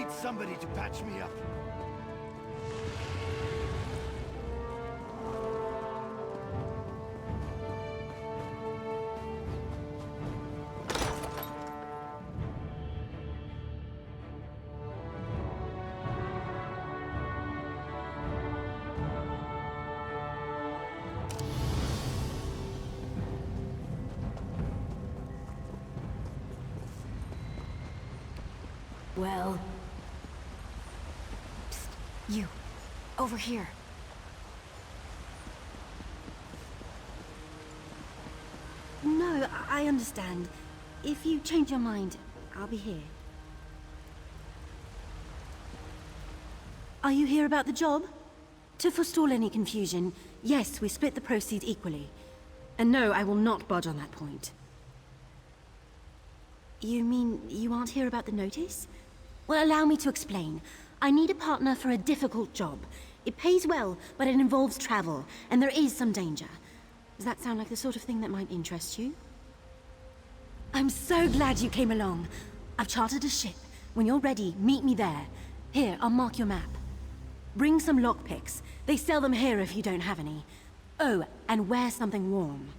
need somebody to patch me up. Well... Psst, you. Over here. No, I understand. If you change your mind, I'll be here. Are you here about the job? To forestall any confusion, yes, we split the proceeds equally. And no, I will not budge on that point. You mean you aren't here about the notice? Well, allow me to explain. I need a partner for a difficult job. It pays well, but it involves travel, and there is some danger. Does that sound like the sort of thing that might interest you? I'm so glad you came along. I've chartered a ship. When you're ready, meet me there. Here, I'll mark your map. Bring some lockpicks. They sell them here if you don't have any. Oh, and wear something warm.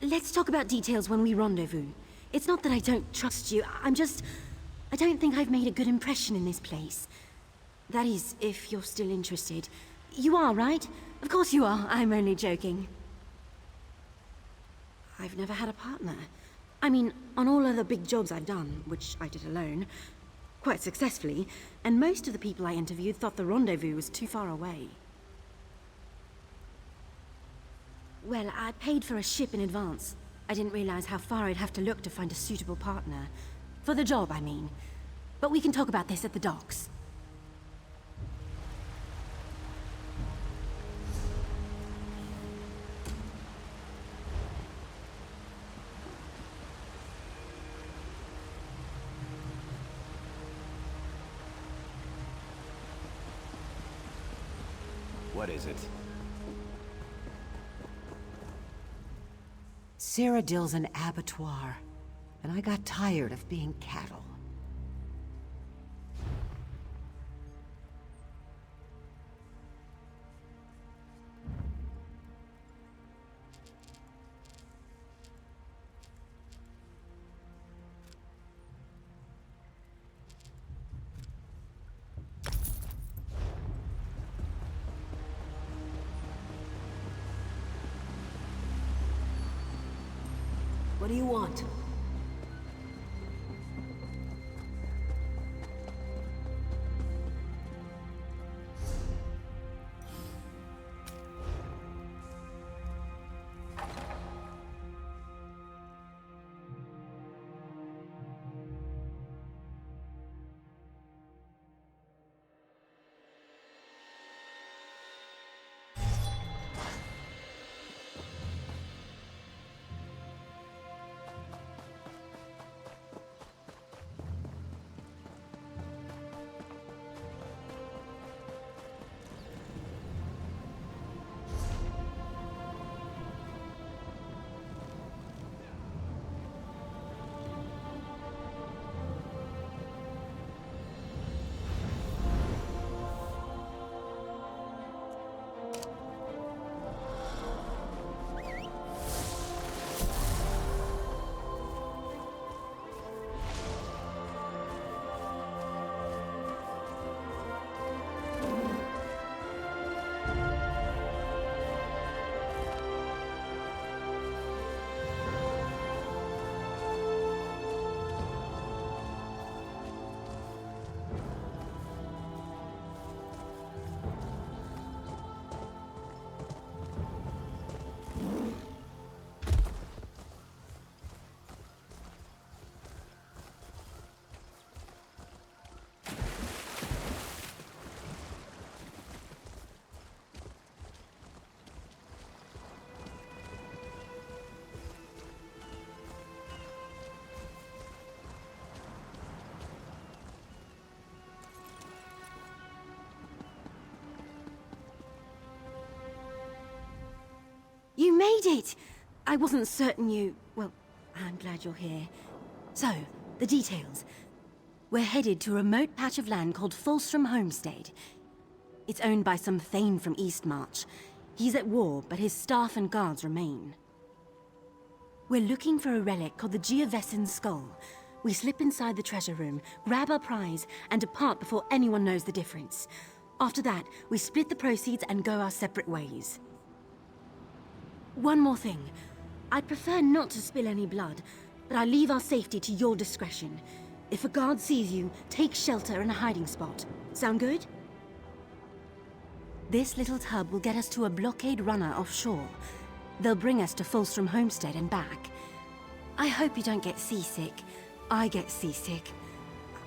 Let's talk about details when we rendezvous. It's not that I don't trust you, I don't think I've made a good impression in this place. That is, if you're still interested. You are, right? Of course you are, I'm only joking. I've never had a partner. I mean, on all other big jobs I've done, which I did alone, quite successfully, and most of the people I interviewed thought the rendezvous was too far away. Well, I paid for a ship in advance. I didn't realize how far I'd have to look to find a suitable partner. For the job, I mean. But we can talk about this at the docks. What is it? Cyrodiil's an abattoir, and I got tired of being cattle. What do you want? You made it! I wasn't certain you... Well, I'm glad you're here. So, The details. We're headed to a remote patch of land called Fulstrom Homestead. It's owned by some Thane from Eastmarch. He's at war, but his staff and guards remain. We're looking for a relic called the Geovessan Skull. We slip inside the treasure room, grab our prize, and depart before anyone knows the difference. After that, we split the proceeds and go our separate ways. One more thing. I'd prefer not to spill any blood, but I leave our safety to your discretion. If a guard sees you, take shelter in a hiding spot. Sound good? This little tub will get us to a blockade runner offshore. They'll bring us to Fulstrom Homestead and back. I hope you don't get seasick. I get seasick.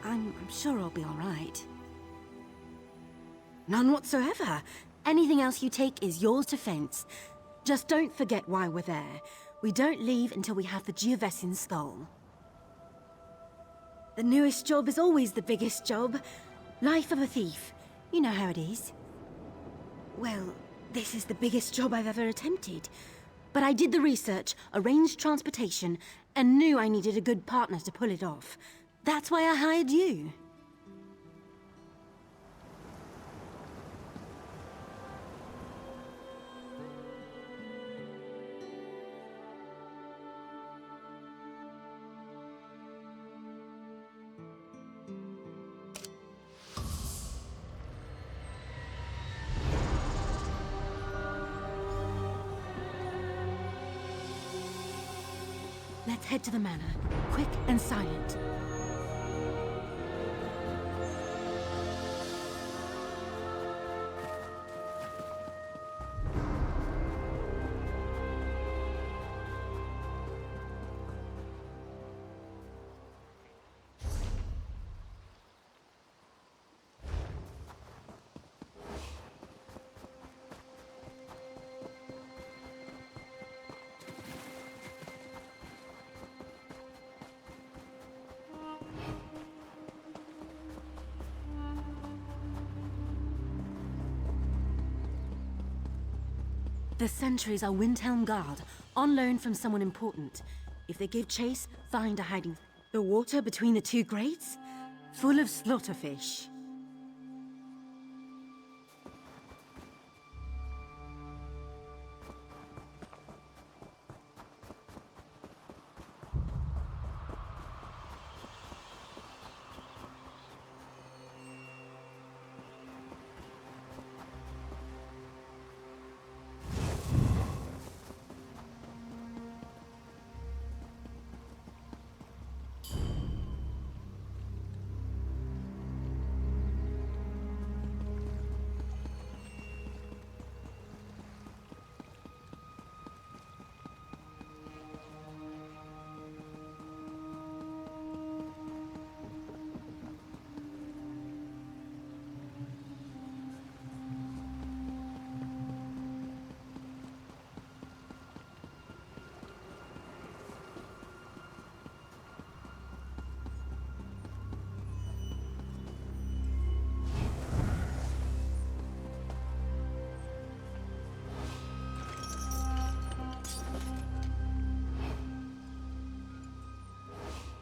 I'm sure I'll be all right. None whatsoever. Anything else you take is yours to fence. Just don't forget why we're there. We don't leave until we have the Geovessan Skull. The newest job is always the biggest job. Life of a thief. You know how it is. Well, this is the biggest job I've ever attempted. But I did the research, arranged transportation, and knew I needed a good partner to pull it off. That's why I hired you. Let's head to the manor, quick and silent. The sentries are Windhelm Guard, on loan from someone important. If they give chase, find a hiding... The water between the two grates? Full of slaughterfish.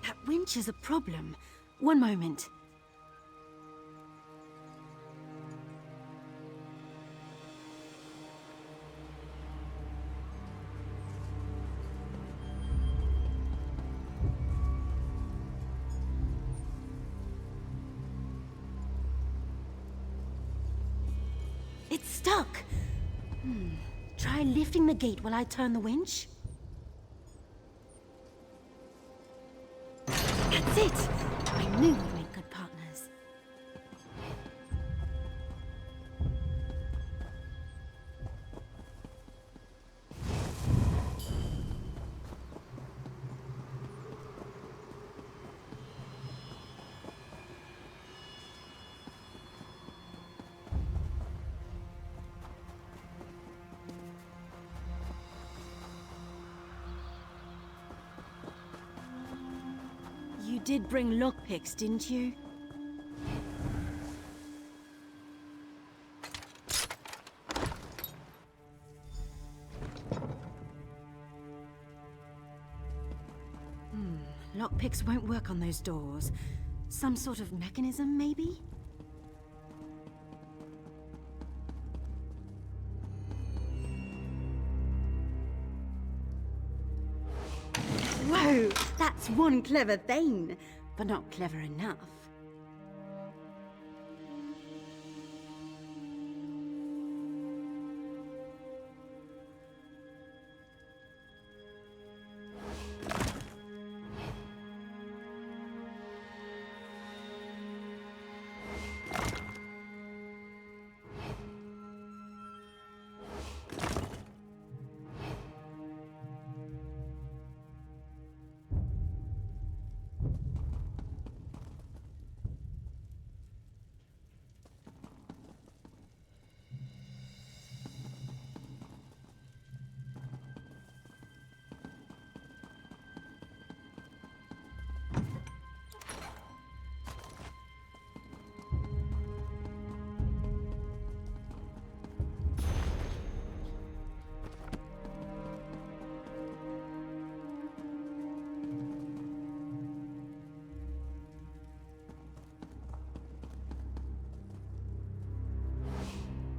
That winch is a problem. One moment. It's stuck. Try lifting the gate while I turn the winch. That's it! I knew we'd make good partners. You did bring lockpicks, didn't you? Lockpicks won't work on those doors. Some sort of mechanism, maybe? Whoa! That's one clever thing, but not clever enough.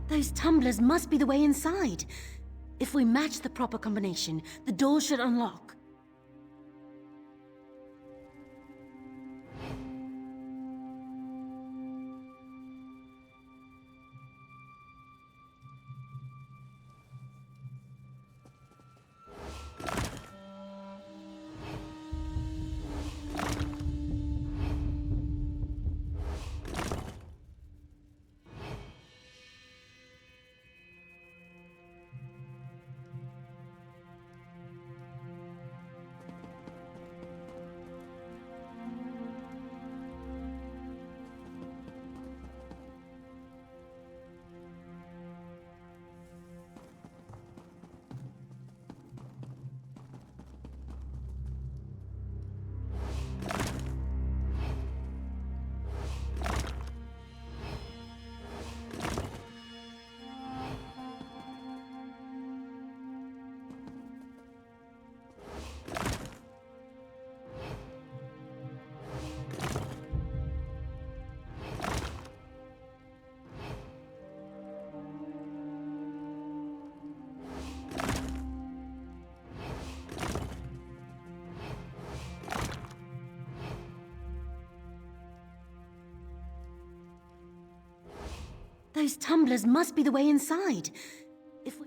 Those tumblers must be the way inside. If we match the proper combination, the door should unlock. Those tumblers must be the way inside. If we...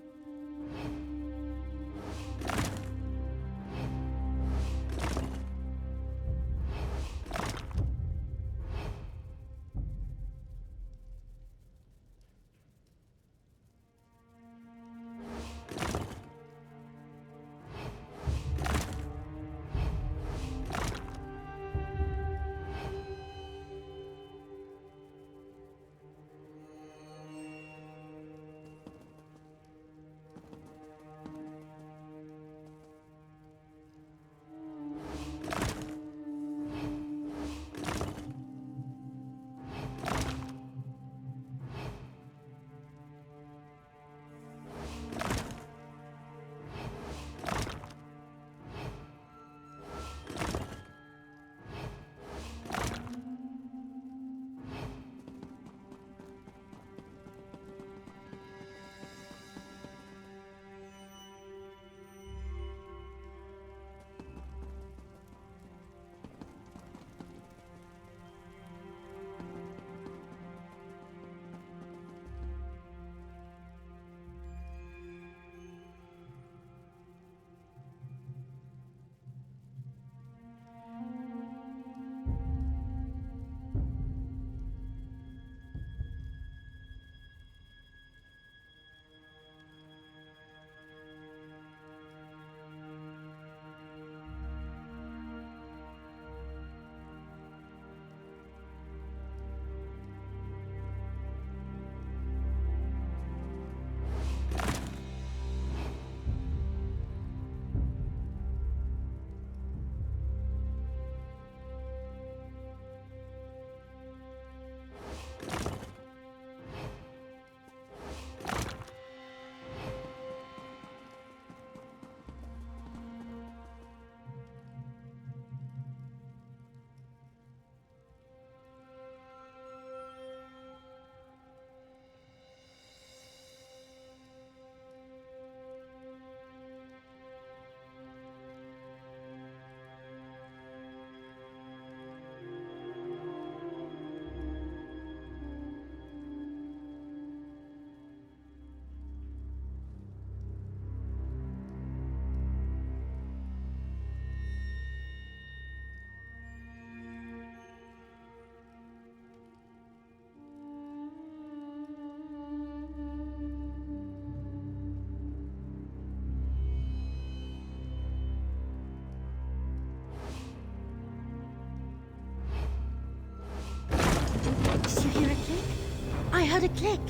heard a click.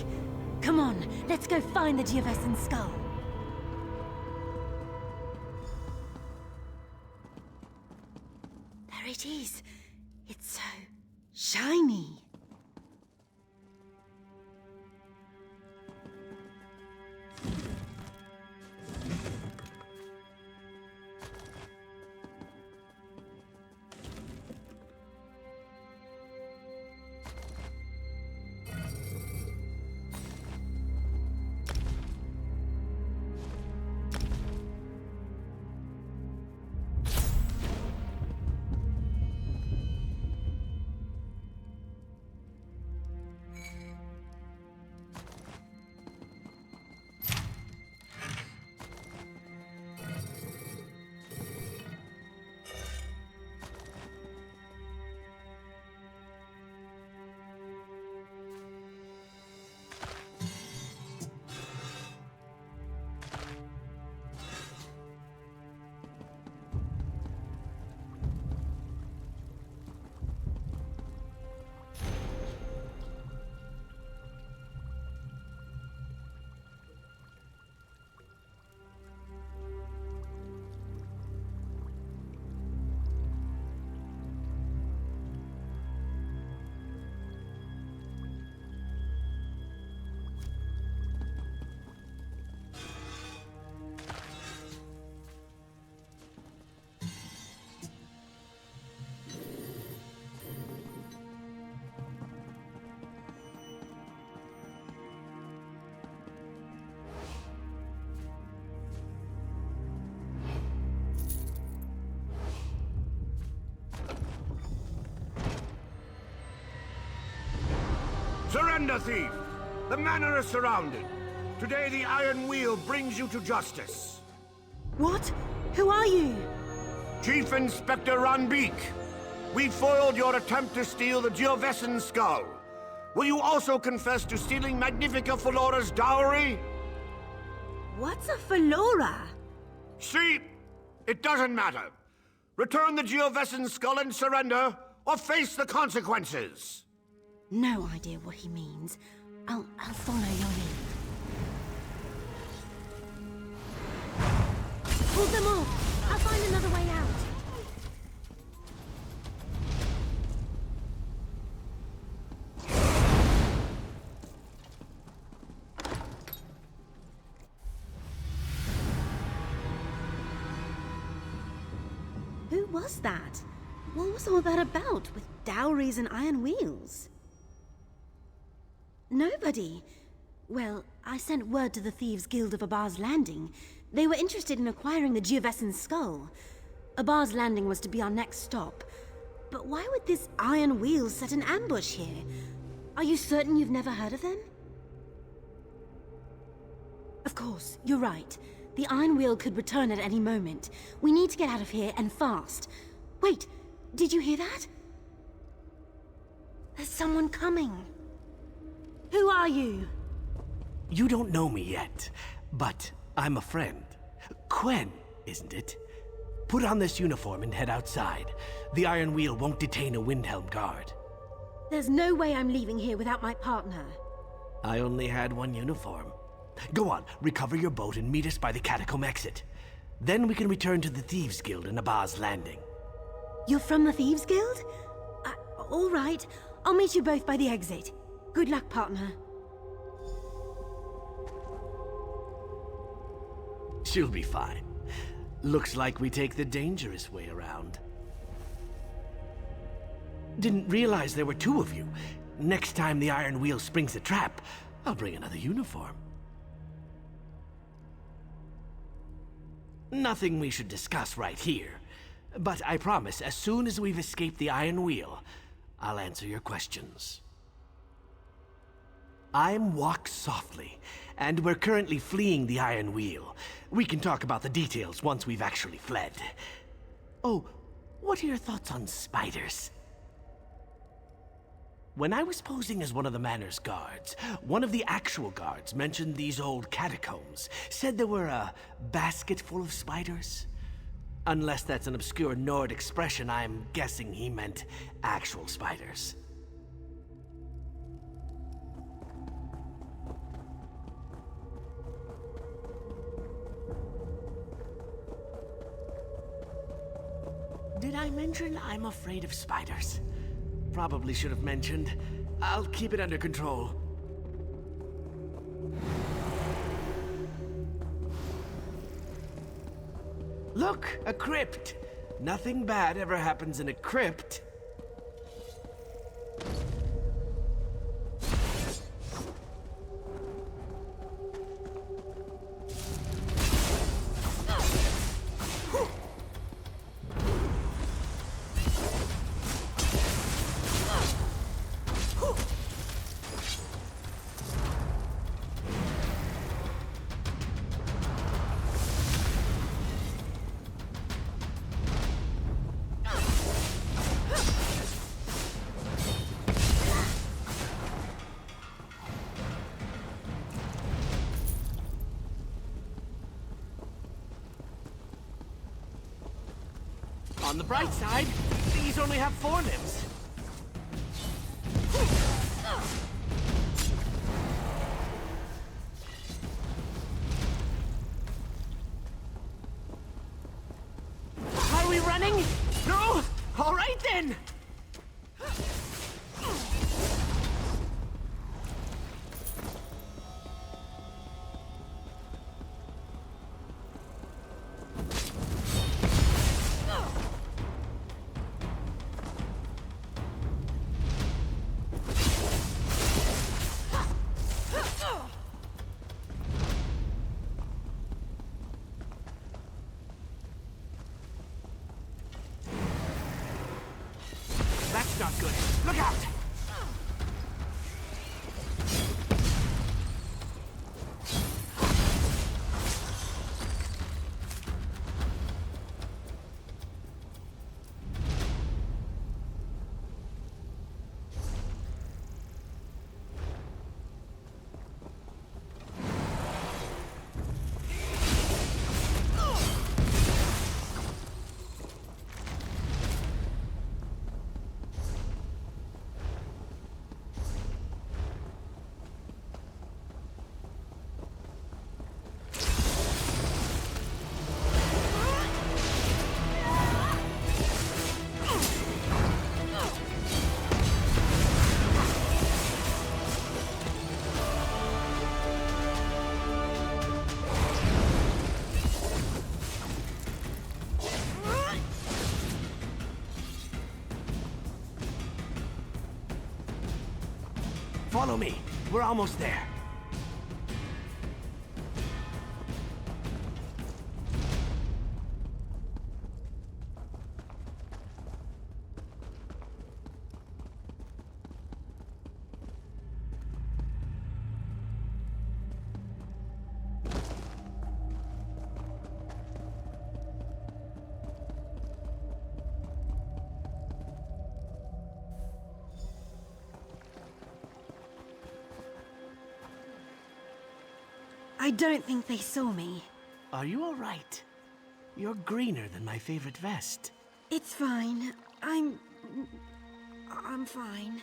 Come on, let's go find the Geovesan skull. There it is. It's so shiny. Surrender, thief! The manor is surrounded. Today the Iron Wheel brings you to justice. What? Who are you? Chief Inspector Ranbeek. We foiled your attempt to steal the Geovesan skull. Will you also confess to stealing Magnifica Felora's dowry? What's a Felora? See? It doesn't matter. Return the Geovesan skull and surrender, or face the consequences. No idea what he means. I'll follow your lead. Pull them off! I'll find another way out. Who was that? What was all that about, with dowries and iron wheels? Nobody. Well, I sent word to the Thieves Guild of Abar's Landing. They were interested in acquiring the Geovesan skull. Abar's Landing was to be our next stop. But why would this iron wheel set an ambush here? Are you certain you've never heard of them? Of course, you're right. The iron wheel could return at any moment. We need to get out of here, and fast. Wait, did you hear that? There's someone coming. Who are you? You don't know me yet, but I'm a friend. Quen, isn't it? Put on this uniform and head outside. The Iron Wheel won't detain a Windhelm guard. There's no way I'm leaving here without my partner. I only had one uniform. Go on, recover your boat and meet us by the catacomb exit. Then we can return to the Thieves Guild in Abar's Landing. You're from the Thieves Guild? All right. I'll meet you both by the exit. Good luck, partner. She'll be fine. Looks like we take the dangerous way around. Didn't realize there were two of you. Next time the Iron Wheel springs a trap, I'll bring another uniform. Nothing we should discuss right here. But I promise, as soon as we've escaped the Iron Wheel, I'll answer your questions. I'm Walk Softly, and we're currently fleeing the Iron Wheel. We can talk about the details once we've actually fled. Oh, what are your thoughts on spiders? When I was posing as one of the manor's guards, one of the actual guards mentioned these old catacombs, said there were a basket full of spiders. Unless that's an obscure Nord expression, I'm guessing he meant actual spiders. Did I mention I'm afraid of spiders? Probably should have mentioned. I'll keep it under control. Look, a crypt. Nothing bad ever happens in a crypt. On the bright side, these only have 4 limbs. Are we running? No? All right then! That's not good. Look out! Follow me. We're almost there. I don't think they saw me. Are you all right? You're greener than my favorite vest. It's fine. I'm fine.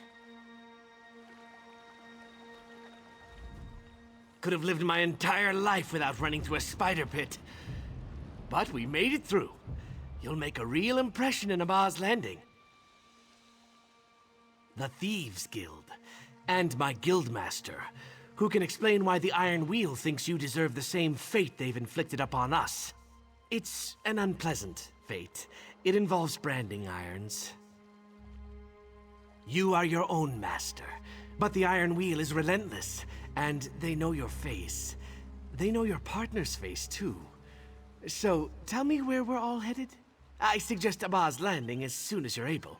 Could have lived my entire life without running through a spider pit. But we made it through. You'll make a real impression in Abba's Landing. The Thieves Guild. And my guildmaster, who can explain why the Iron Wheel thinks you deserve the same fate they've inflicted upon us. It's an unpleasant fate. It involves branding irons. You are your own master, but the Iron Wheel is relentless, and they know your face. They know your partner's face, too. So, tell me where we're all headed? I suggest Abba's Landing as soon as you're able.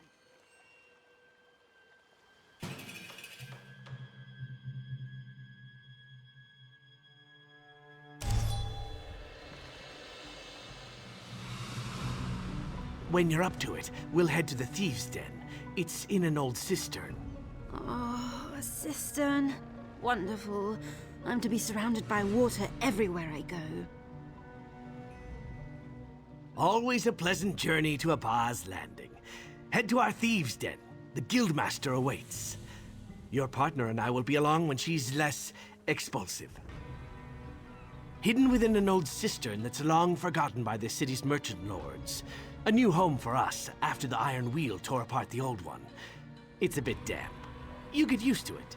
When you're up to it, we'll head to the Thieves' Den. It's in an old cistern. Oh, a cistern. Wonderful. I'm to be surrounded by water everywhere I go. Always a pleasant journey to Abba's Landing. Head to our Thieves' Den. The Guildmaster awaits. Your partner and I will be along when she's less expulsive. Hidden within an old cistern that's long forgotten by the city's merchant lords. A new home for us after the Iron Wheel tore apart the old one. It's a bit damp. You get used to it.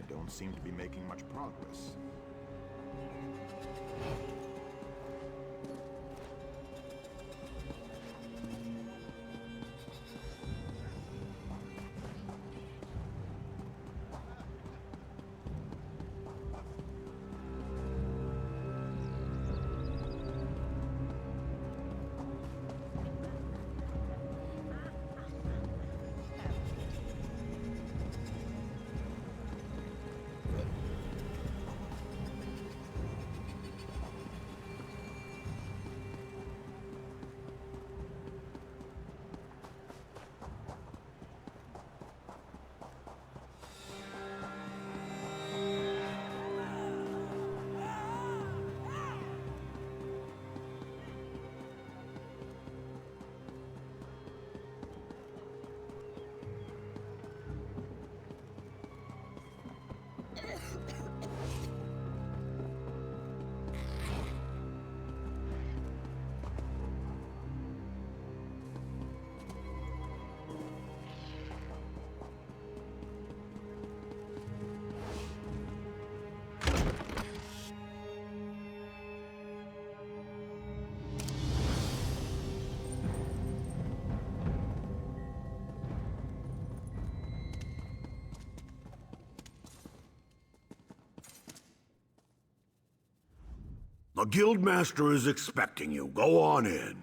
Don't seem to be making much progress. The Guildmaster is expecting you. Go on in.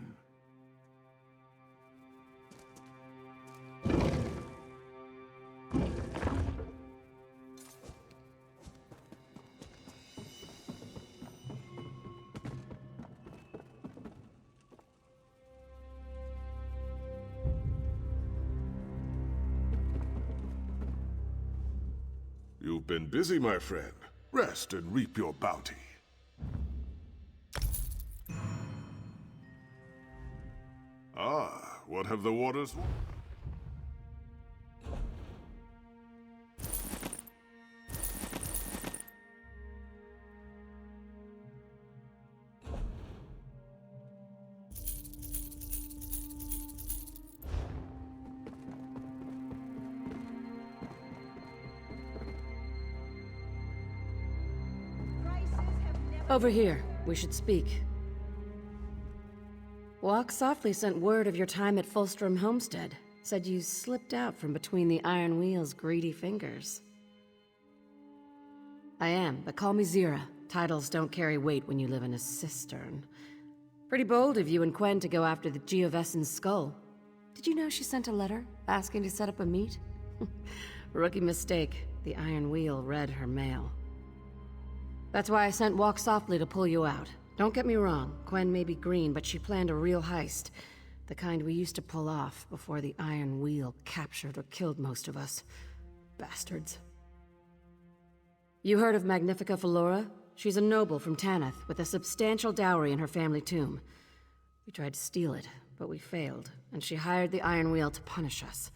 You've been busy, my friend. Rest and reap your bounty. Ah, what have the waters... Over here. We should speak. Walk Softly sent word of your time at Fulstrom Homestead. Said you slipped out from between the Iron Wheel's greedy fingers. I am, but call me Zira. Titles don't carry weight when you live in a cistern. Pretty bold of you and Quen to go after the Geovessen's skull. Did you know she sent a letter asking to set up a meet? Rookie mistake. The Iron Wheel read her mail. That's why I sent Walk Softly to pull you out. Don't get me wrong, Quen may be green, but she planned a real heist. The kind we used to pull off before the Iron Wheel captured or killed most of us. Bastards. You heard of Magnifica Flora? She's a noble from Tanith, with a substantial dowry in her family tomb. We tried to steal it, but we failed, and she hired the Iron Wheel to punish us.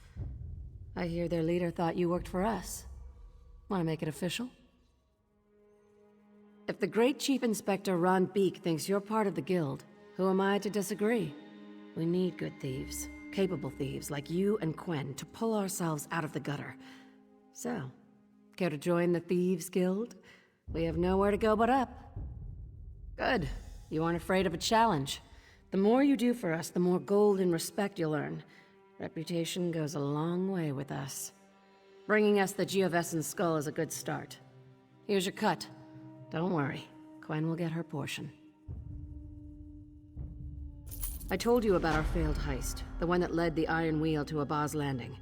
I hear their leader thought you worked for us. Want to make it official? If the Great Chief Inspector Ron Beek thinks you're part of the Guild, who am I to disagree? We need good thieves, capable thieves like you and Quen to pull ourselves out of the gutter. So, care to join the Thieves Guild? We have nowhere to go but up. Good. You aren't afraid of a challenge. The more you do for us, the more gold and respect you'll earn. Reputation goes a long way with us. Bringing us the Geovessen's skull is a good start. Here's your cut. Don't worry, Quen will get her portion. I told you about our failed heist, the one that led the Iron Wheel to Abba's Landing.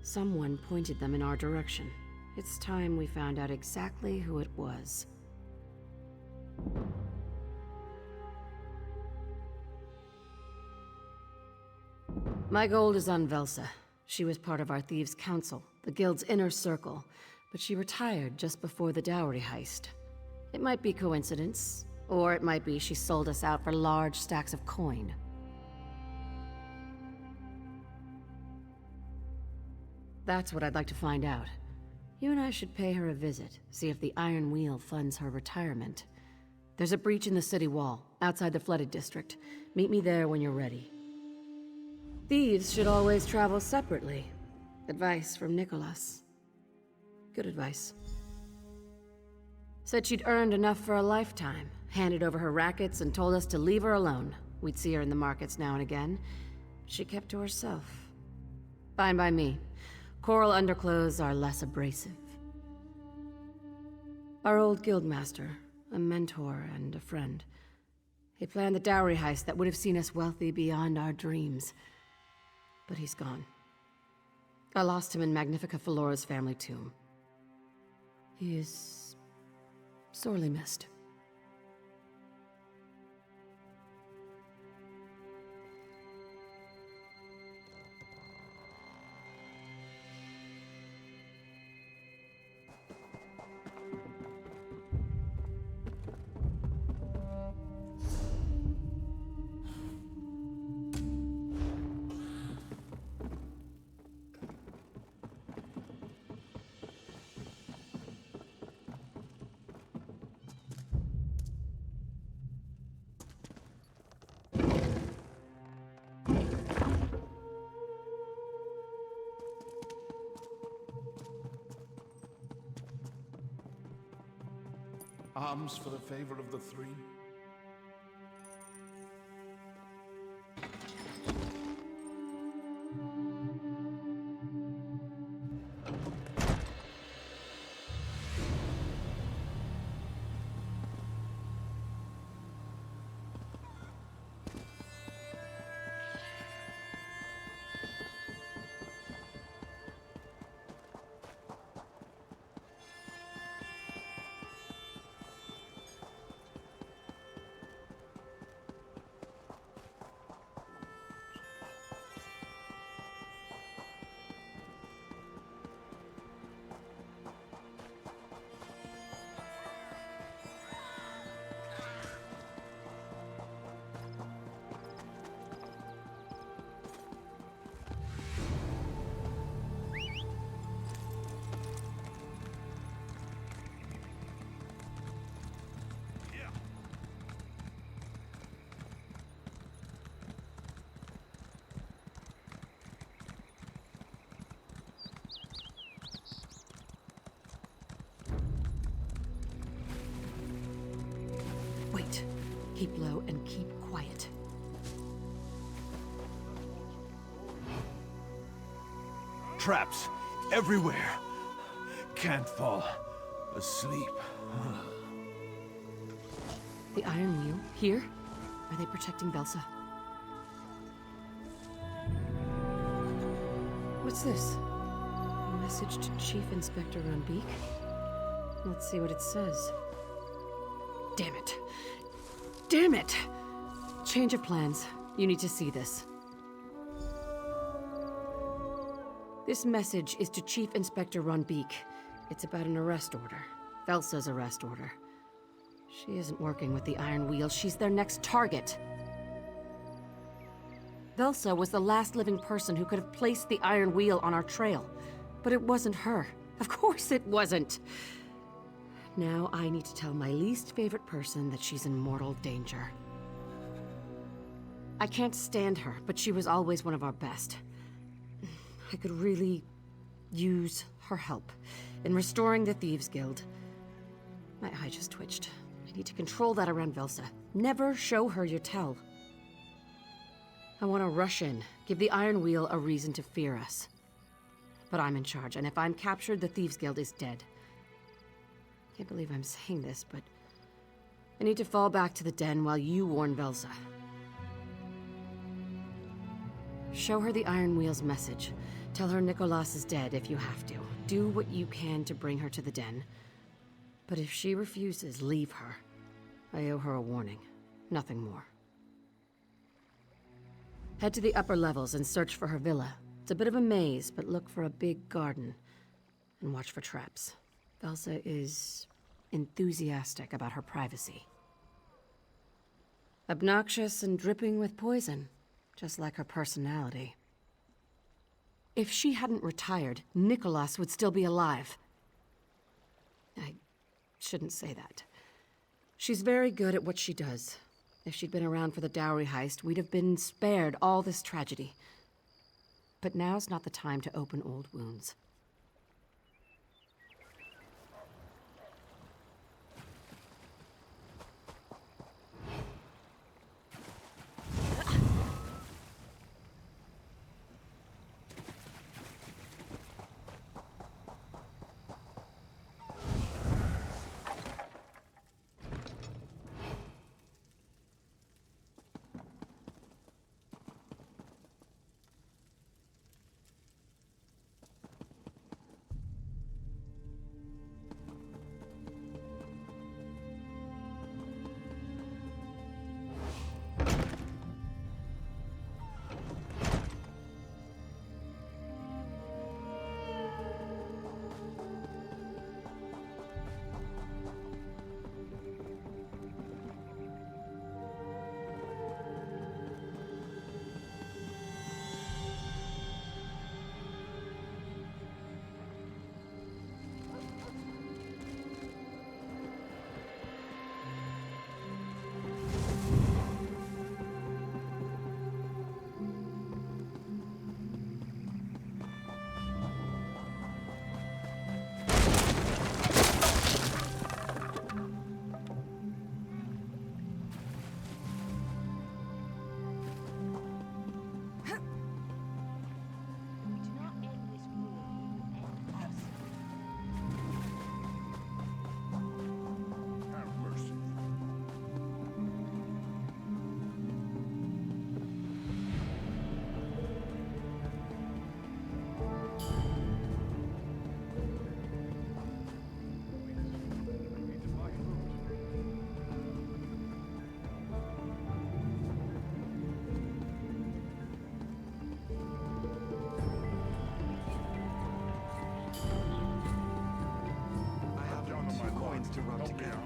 Someone pointed them in our direction. It's time we found out exactly who it was. My gold is on Velsa. She was part of our Thieves' Council, the Guild's inner circle, but she retired just before the dowry heist. It might be coincidence, or it might be she sold us out for large stacks of coin. That's what I'd like to find out. You and I should pay her a visit, see if the Iron Wheel funds her retirement. There's a breach in the city wall, outside the flooded district. Meet me there when you're ready. Thieves should always travel separately. Advice from Nicholas. Good advice. Said she'd earned enough for a lifetime, handed over her rackets and told us to leave her alone. We'd see her in the markets now and again. She kept to herself. Fine by me. Coral underclothes are less abrasive. Our old guildmaster, a mentor and a friend. He planned the dowry heist that would have seen us wealthy beyond our dreams. But he's gone. I lost him in Magnifica Felora's family tomb. He is sorely missed. Arms for the favor of the three. Wait. Keep low and keep quiet. Traps everywhere. Can't fall asleep. The Iron Wheel? Here? Are they protecting Velsa? What's this? A message to Chief Inspector Runbeak? Let's see what it says. Damn it. Damn it! Change of plans. You need to see this. This message is to Chief Inspector Runbeak. It's about an arrest order. Velsa's arrest order. She isn't working with the Iron Wheel. She's their next target. Velsa was the last living person who could have placed the Iron Wheel on our trail. But it wasn't her. Of course it wasn't. Now I need to tell my least favorite person that she's in mortal danger. I can't stand her, but she was always one of our best. I could really use her help in restoring the Thieves Guild. My eye just twitched. I need to control that around Velsa. Never show her your tell. I want to rush in, give the Iron Wheel a reason to fear us. But I'm in charge, and if I'm captured, the Thieves Guild is dead. Can't believe I'm saying this, but I need to fall back to the den while you warn Velsa. Show her the Iron Wheel's message. Tell her Nicholas is dead if you have to. Do what you can to bring her to the den. But if she refuses, leave her. I owe her a warning. Nothing more. Head to the upper levels and search for her villa. It's a bit of a maze, but look for a big garden. And watch for traps. Velsa is enthusiastic about her privacy. Obnoxious and dripping with poison, just like her personality. If she hadn't retired, Nicholas would still be alive. I shouldn't say that. She's very good at what she does. If she'd been around for the dowry heist, we'd have been spared all this tragedy. But now's not the time to open old wounds. To run together.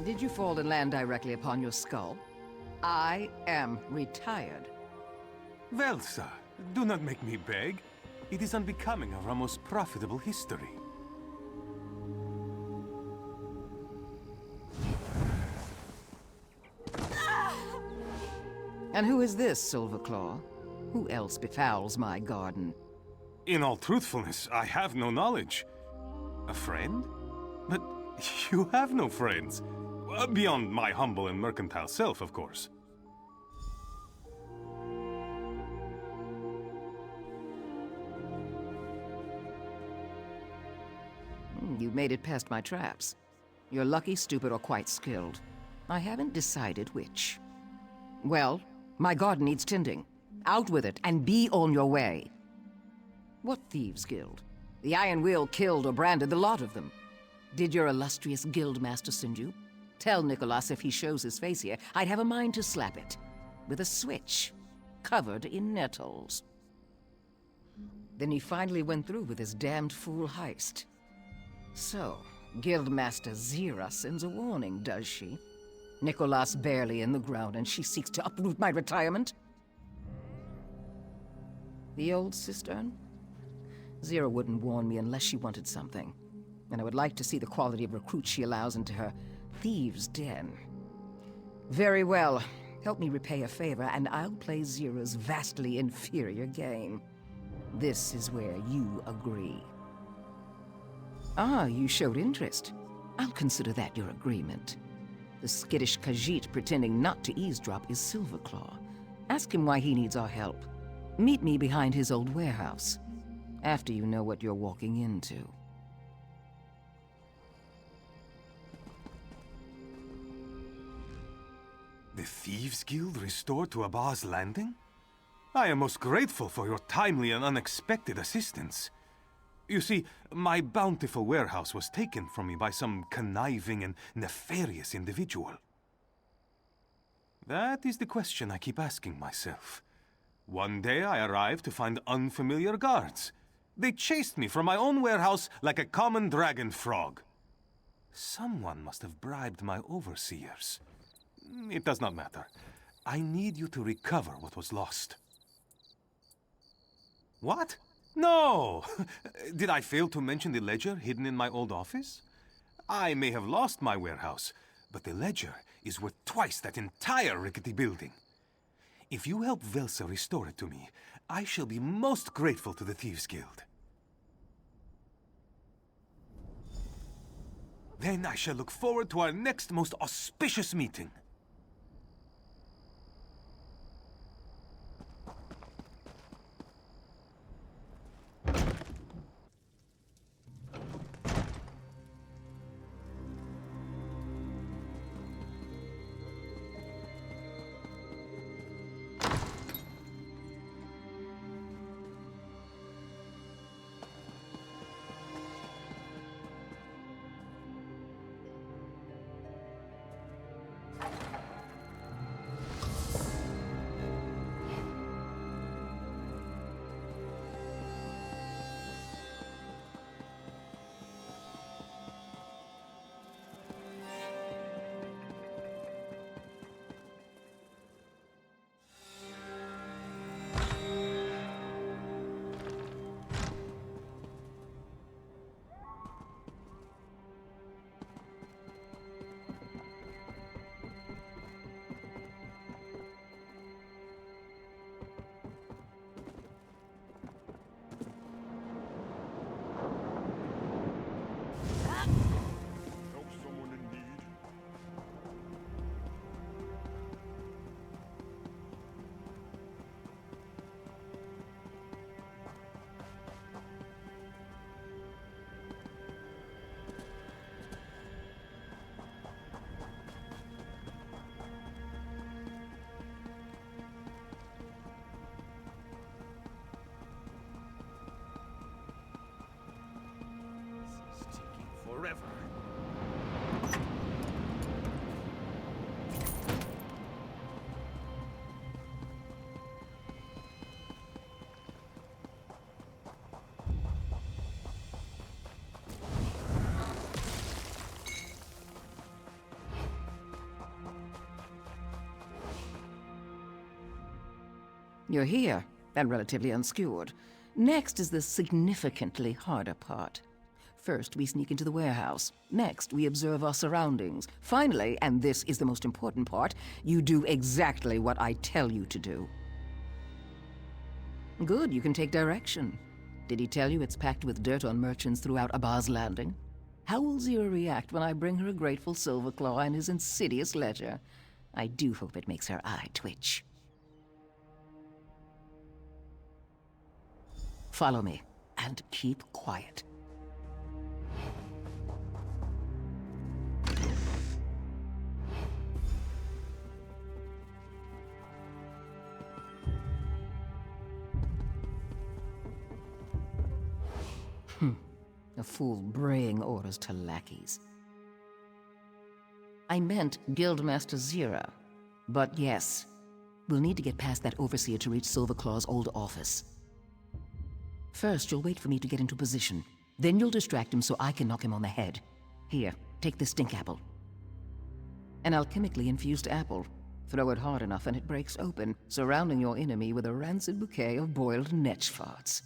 Did you fall and land directly upon your skull? I am retired. Velsa, do not make me beg. It is unbecoming of our most profitable history. And who is this, Silverclaw? Who else befouls my garden? In all truthfulness, I have no knowledge. A friend? But you have no friends. Beyond my humble and mercantile self, of course. You made it past my traps. You're lucky, stupid, or quite skilled. I haven't decided which. Well, my garden needs tending. Out with it, and be on your way. What Thieves Guild? The Iron Will killed or branded the lot of them. Did your illustrious guildmaster send you? Tell Nicholas if he shows his face here, I'd have a mind to slap it. With a switch. covered in nettles. Then he finally went through with his damned fool heist. So, Guildmaster Zira sends a warning, does she? Nicholas barely in the ground, and she seeks to uproot my retirement? The old cistern? Zira wouldn't warn me unless she wanted something. And I would like to see the quality of recruits she allows into her thieves' den. Very well. Help me repay a favor, and I'll play Zira's vastly inferior game. This is where you agree. Ah, you showed interest. I'll consider that your agreement. The skittish Khajiit pretending not to eavesdrop is Silverclaw. Ask him why he needs our help. Meet me behind his old warehouse, after you know what you're walking into. The Thieves Guild restored to Abba's Landing? I am most grateful for your timely and unexpected assistance. You see, my bountiful warehouse was taken from me by some conniving and nefarious individual. That is the question I keep asking myself. One day I arrived to find unfamiliar guards. They chased me from my own warehouse like a common dragon frog. Someone must have bribed my overseers. It does not matter. I need you to recover what was lost. What? No! Did I fail to mention the ledger hidden in my old office? I may have lost my warehouse, but the ledger is worth twice that entire rickety building. If you help Velsa restore it to me, I shall be most grateful to the Thieves Guild. Then I shall look forward to our next most auspicious meeting. Help someone in need. This is taking forever. You're here, and relatively unskewered. Next is the significantly harder part. First, we sneak into the warehouse. Next, we observe our surroundings. Finally, and this is the most important part, you do exactly what I tell you to do. Good, you can take direction. Did he tell you it's packed with dirt on merchants throughout Abba's Landing? How will Zira react when I bring her a grateful Silverclaw and his insidious ledger? I do hope it makes her eye twitch. Follow me, and keep quiet. A fool braying orders to lackeys. I meant Guildmaster Zira. But yes, We'll need to get past that overseer to reach Silverclaw's old office. First, you'll wait for me to get into position. Then you'll distract him so I can knock him on the head. Here, take this stink apple. An alchemically infused apple. Throw it hard enough and it breaks open, surrounding your enemy with a rancid bouquet of boiled netch farts.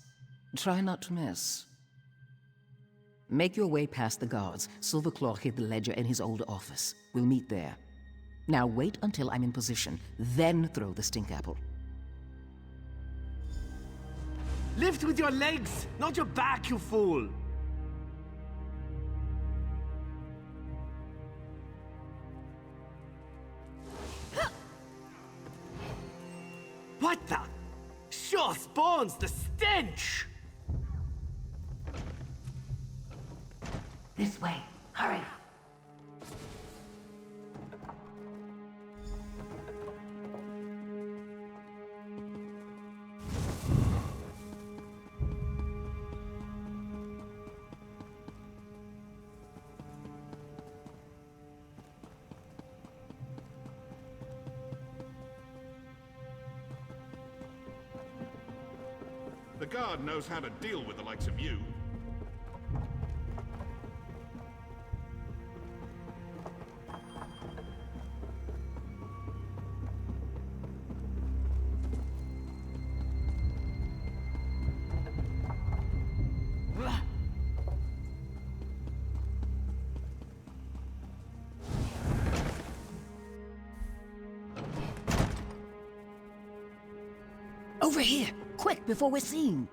Try not to miss. Make your way past the guards. Silverclaw hid the ledger in his old office. We'll meet there. Now wait until I'm in position, then throw the stink apple. Lift with your legs, not your back, you fool! What the? Sure spawns the stench! This way. Hurry. The guard knows how to deal with the likes of you. Over here! Quick, before we're seen!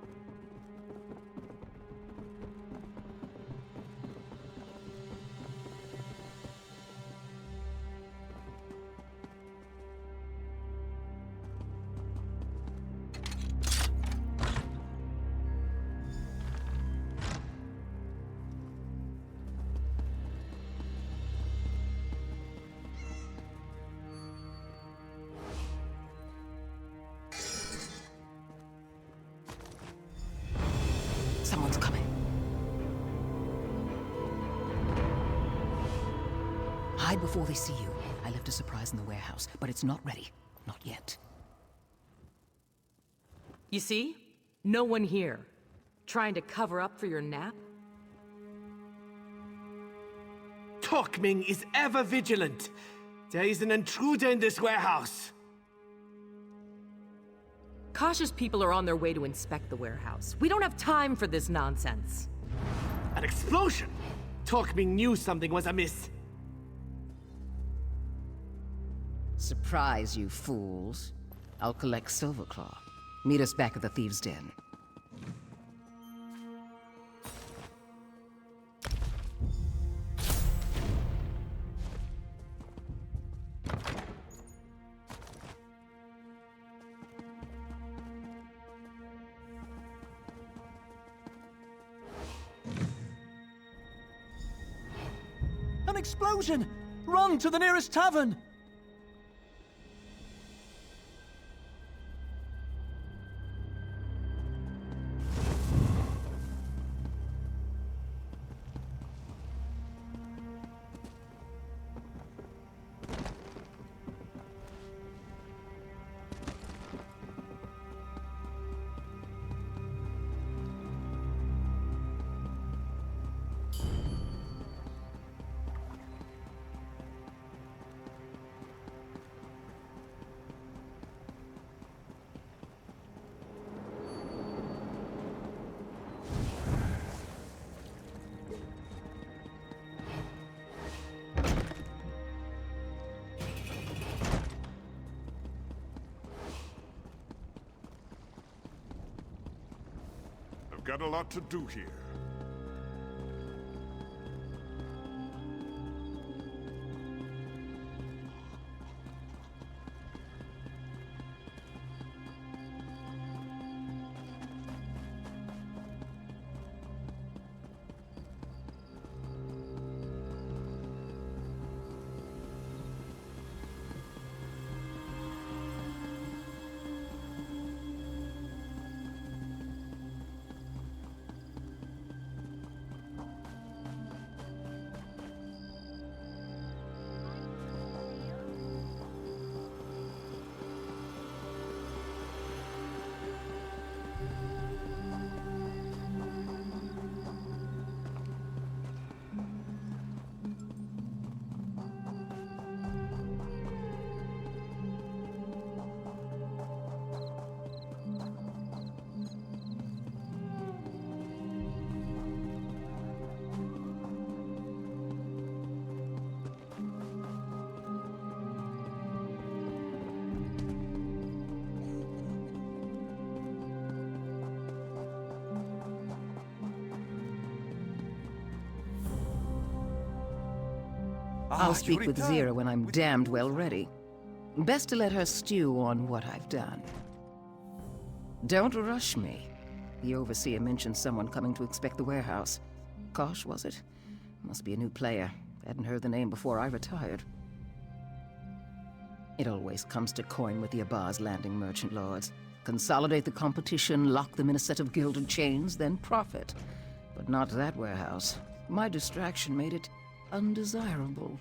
Someone's coming. Hide before they see you. I left a surprise in the warehouse, but it's not ready. Not yet. You see? No one here. Trying to cover up for your nap? Tokming is ever vigilant. There is an intruder in this warehouse. Cautious people are on their way to inspect the warehouse. We don't have time for this nonsense. An explosion! Tokming knew something was amiss. Surprise, you fools. I'll collect Silverclaw. Meet us back at the Thieves' Den. An explosion! Run to the nearest tavern! I've got a lot to do here. I'll speak with Zira when I'm damned well ready. Best to let her stew on what I've done. Don't rush me. The overseer mentioned someone coming to inspect the warehouse. Kosh, was it? Must be a new player. Hadn't heard the name before I retired. It always comes to coin with the Abar's Landing merchant lords. Consolidate the competition, lock them in a set of gilded chains, then profit. But not that warehouse. My distraction made it undesirable.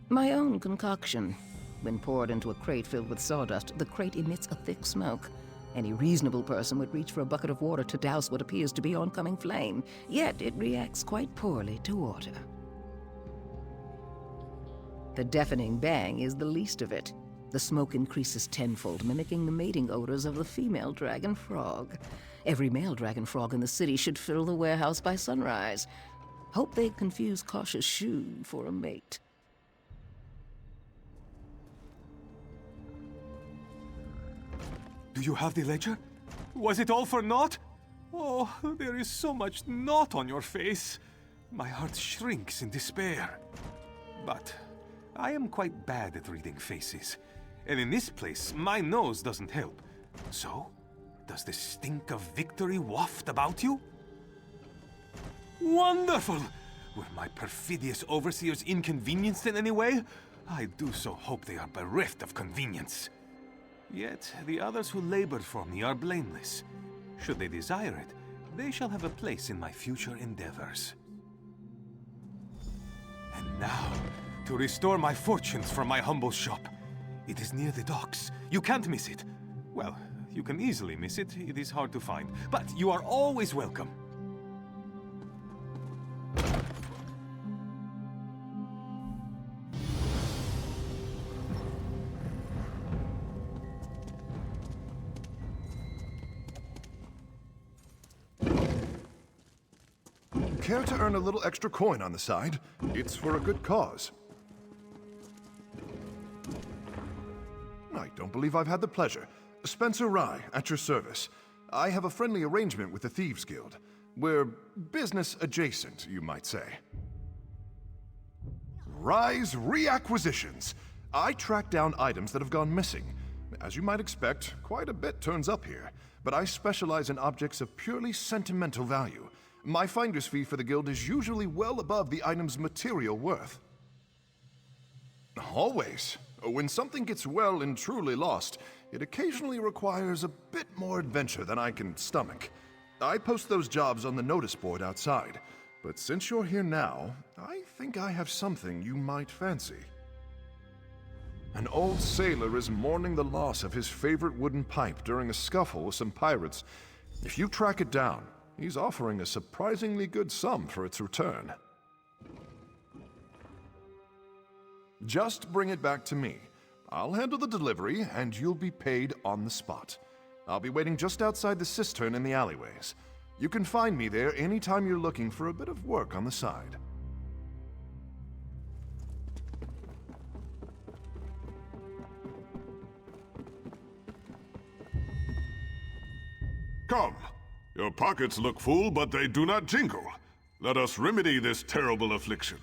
My own concoction. When poured into a crate filled with sawdust, the crate emits a thick smoke. Any reasonable person would reach for a bucket of water to douse what appears to be oncoming flame, yet it reacts quite poorly to water. The deafening bang is the least of it. The smoke increases tenfold, mimicking the mating odors of the female dragon frog. Every male dragon frog in the city should fill the warehouse by sunrise. Hope they'd confuse Kosh's shoe for a mate. Do you have the ledger? Was it all for naught? Oh, there is so much naught on your face. My heart shrinks in despair. But I am quite bad at reading faces. And in this place, my nose doesn't help. So, does the stink of victory waft about you? Wonderful! Were my perfidious overseers inconvenienced in any way? I do so hope they are bereft of convenience. Yet, the others who labored for me are blameless. Should they desire it, they shall have a place in my future endeavors. And now, to restore my fortunes from my humble shop. It is near the docks. You can't miss it. Well, you can easily miss it. It is hard to find. But you are always welcome. Care to earn a little extra coin on the side? It's for a good cause. I don't believe I've had the pleasure. Spencer Rye, at your service. I have a friendly arrangement with the Thieves Guild. We're business adjacent, you might say. Rye's Reacquisitions. I track down items that have gone missing. As you might expect, quite a bit turns up here, but I specialize in objects of purely sentimental value. My finder's fee for the guild is usually well above the item's material worth. Always. When something gets well and truly lost, it occasionally requires a bit more adventure than I can stomach. I post those jobs on the notice board outside, but since you're here now, I think I have something you might fancy. An old sailor is mourning the loss of his favorite wooden pipe during a scuffle with some pirates. If you track it down, he's offering a surprisingly good sum for its return. Just bring it back to me. I'll handle the delivery, and you'll be paid on the spot. I'll be waiting just outside the cistern in the alleyways. You can find me there anytime you're looking for a bit of work on the side. Come. Your pockets look full, but they do not jingle. Let us remedy this terrible affliction.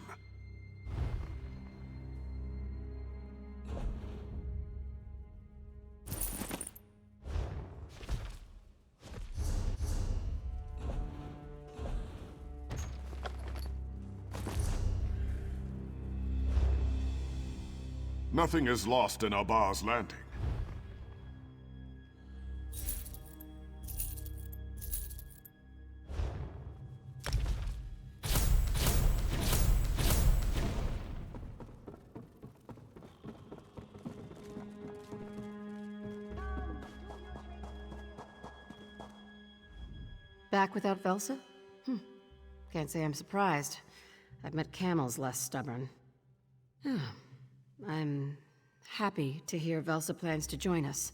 Nothing is lost in Abar's Landing. Back without Velsa? Can't say I'm surprised. I've met camels less stubborn. I'm happy to hear Velsa plans to join us.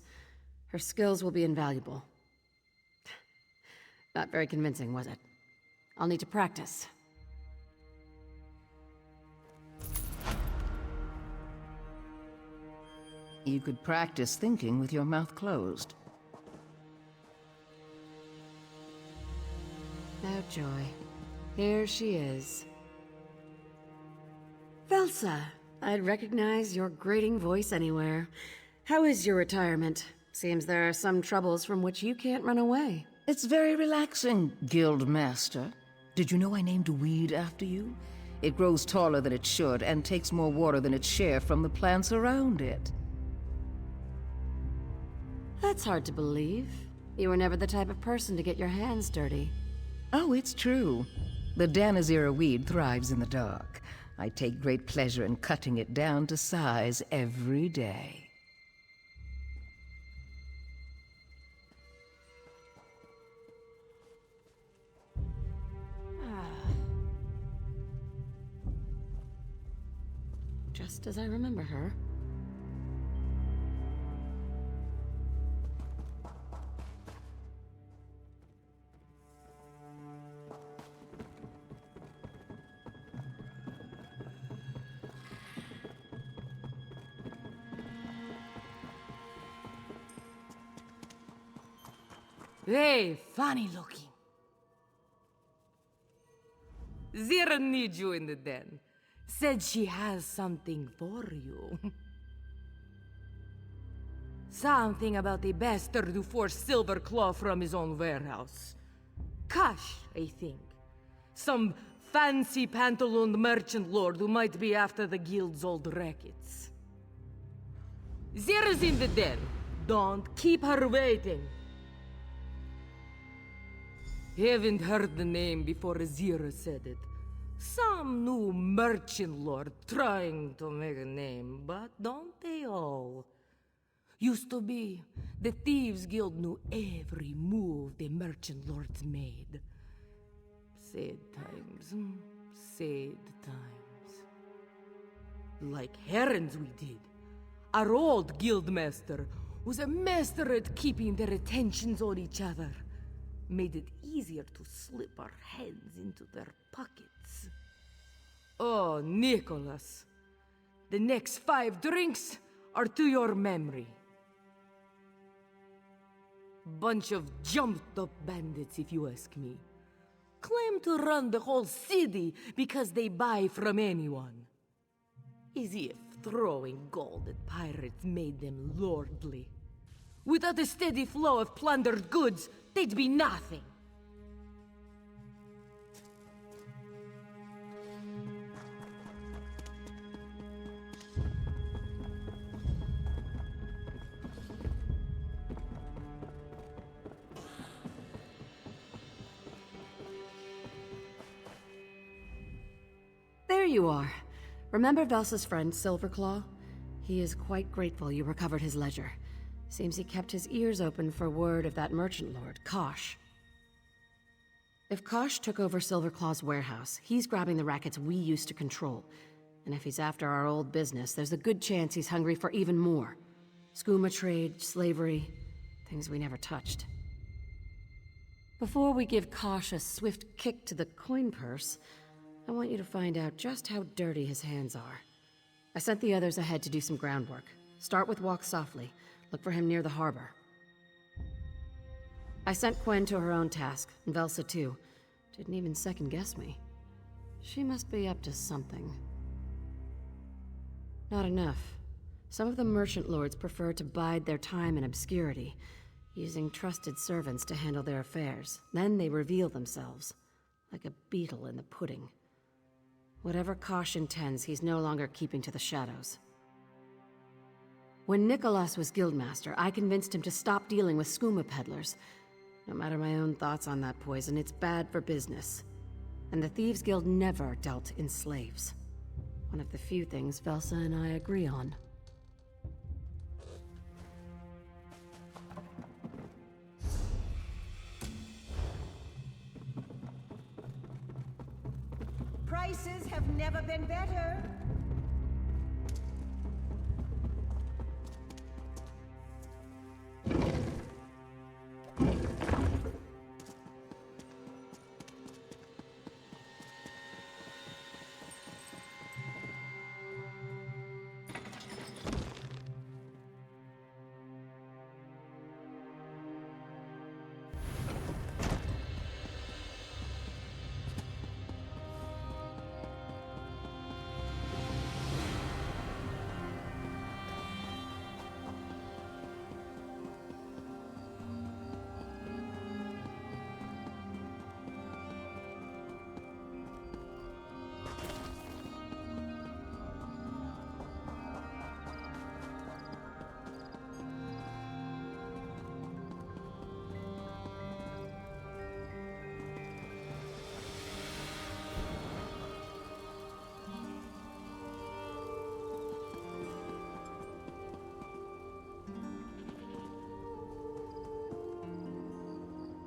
Her skills will be invaluable. Not very convincing, was it? I'll need to practice. You could practice thinking with your mouth closed. Oh, joy. Here she is. Velsa! Velsa, I'd recognize your grating voice anywhere. How is your retirement? Seems there are some troubles from which you can't run away. It's very relaxing, Guild Master. Did you know I named a weed after you? It grows taller than it should and takes more water than its share from the plants around it. That's hard to believe. You were never the type of person to get your hands dirty. Oh, it's true. The Danazera weed thrives in the dark. I take great pleasure in cutting it down to size every day. Just as I remember her. Hey, funny looking. Zira needs you in the den. Said she has something for you. Something about the bastard who forced Silverclaw from his own warehouse. Cash, I think. Some fancy pantalooned merchant lord who might be after the guild's old rackets. Zira's in the den. Don't keep her waiting. Haven't heard the name before Zira said it. Some new merchant lord trying to make a name, but don't they all? Used to be, the Thieves Guild knew every move the merchant lords made. Sad times, sad times. Like herons we did. Our old guildmaster was a master at keeping their attentions on each other. Made it easier to slip our hands into their pockets. Oh, Nicholas. The next 5 drinks are to your memory. Bunch of jumped-up bandits, if you ask me. Claim to run the whole city because they buy from anyone. As if throwing gold at pirates made them lordly. Without a steady flow of plundered goods, they'd be nothing. There you are. Remember Velsa's friend, Silverclaw? He is quite grateful you recovered his ledger. Seems he kept his ears open for word of that merchant lord, Kosh. If Kosh took over Silverclaw's warehouse, he's grabbing the rackets we used to control. And if he's after our old business, there's a good chance he's hungry for even more. Skooma trade, slavery, things we never touched. Before we give Kosh a swift kick to the coin purse, I want you to find out just how dirty his hands are. I sent the others ahead to do some groundwork. Start with walk softly. Look for him near the harbor. I sent Quen to her own task, and Velsa too. Didn't even second guess me. She must be up to something. Not enough. Some of the merchant lords prefer to bide their time in obscurity, using trusted servants to handle their affairs. Then they reveal themselves, like a beetle in the pudding. Whatever Kosh intends, he's no longer keeping to the shadows. When Nicholas was guildmaster, I convinced him to stop dealing with skooma peddlers. No matter my own thoughts on that poison, it's bad for business. And the Thieves Guild never dealt in slaves. One of the few things Velsa and I agree on. Prices have never been better.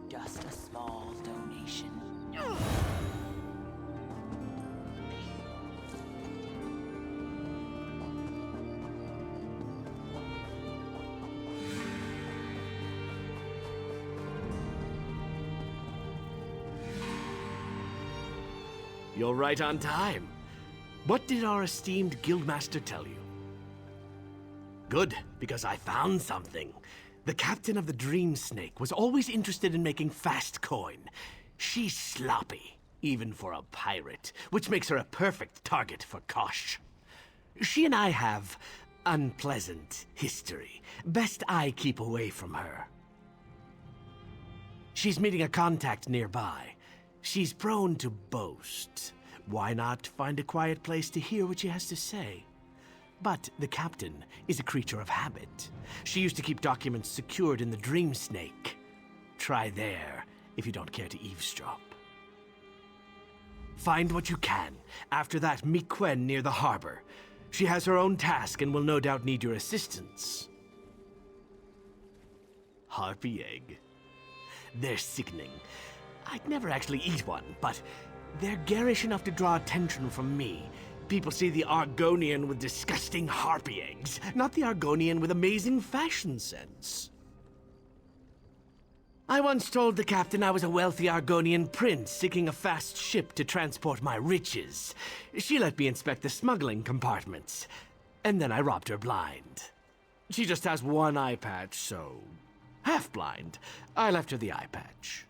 Just a small donation. You're right on time. What did our esteemed guildmaster tell you? Good, because I found something. The captain of the Dream Snake was always interested in making fast coin. She's sloppy, even for a pirate, which makes her a perfect target for Kosh. She and I have unpleasant history. Best I keep away from her. She's meeting a contact nearby. She's prone to boast. Why not find a quiet place to hear what she has to say? But the captain is a creature of habit. She used to keep documents secured in the Dream Snake. Try there, if you don't care to eavesdrop. Find what you can. After that, meet Quen near the harbor. She has her own task and will no doubt need your assistance. Harpy egg. They're sickening. I'd never actually eat one, but they're garish enough to draw attention from me. People see the Argonian with disgusting harpy eggs, not the Argonian with amazing fashion sense. I once told the captain I was a wealthy Argonian prince seeking a fast ship to transport my riches. She let me inspect the smuggling compartments, and then I robbed her blind. She just has one eye patch, so half blind. I left her the eye patch.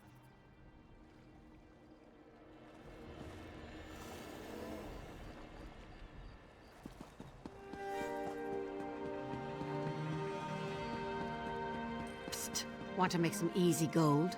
Want to make some easy gold?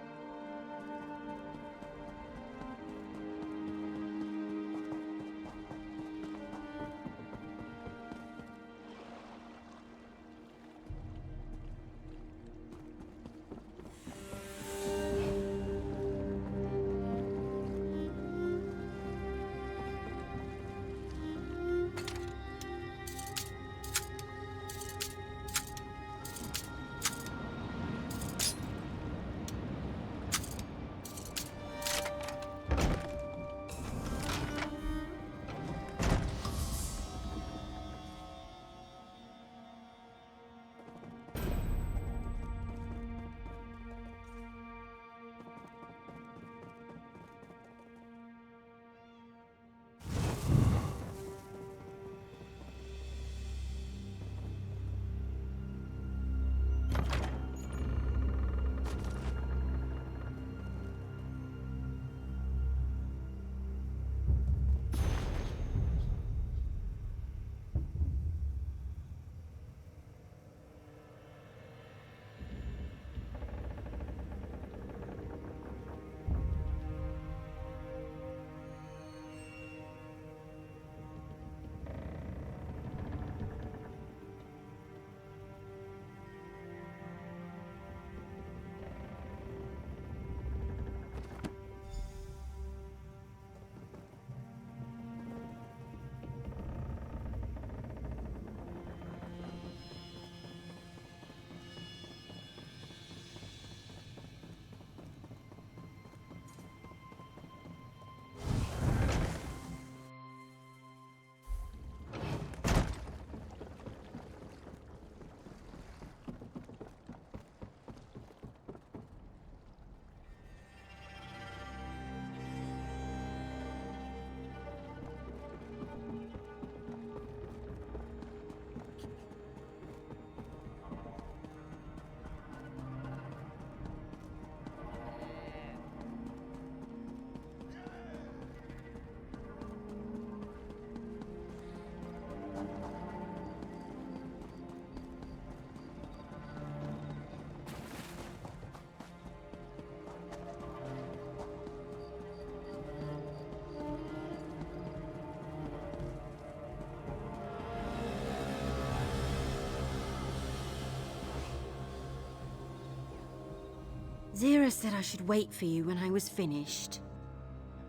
Zira said I should wait for you when I was finished.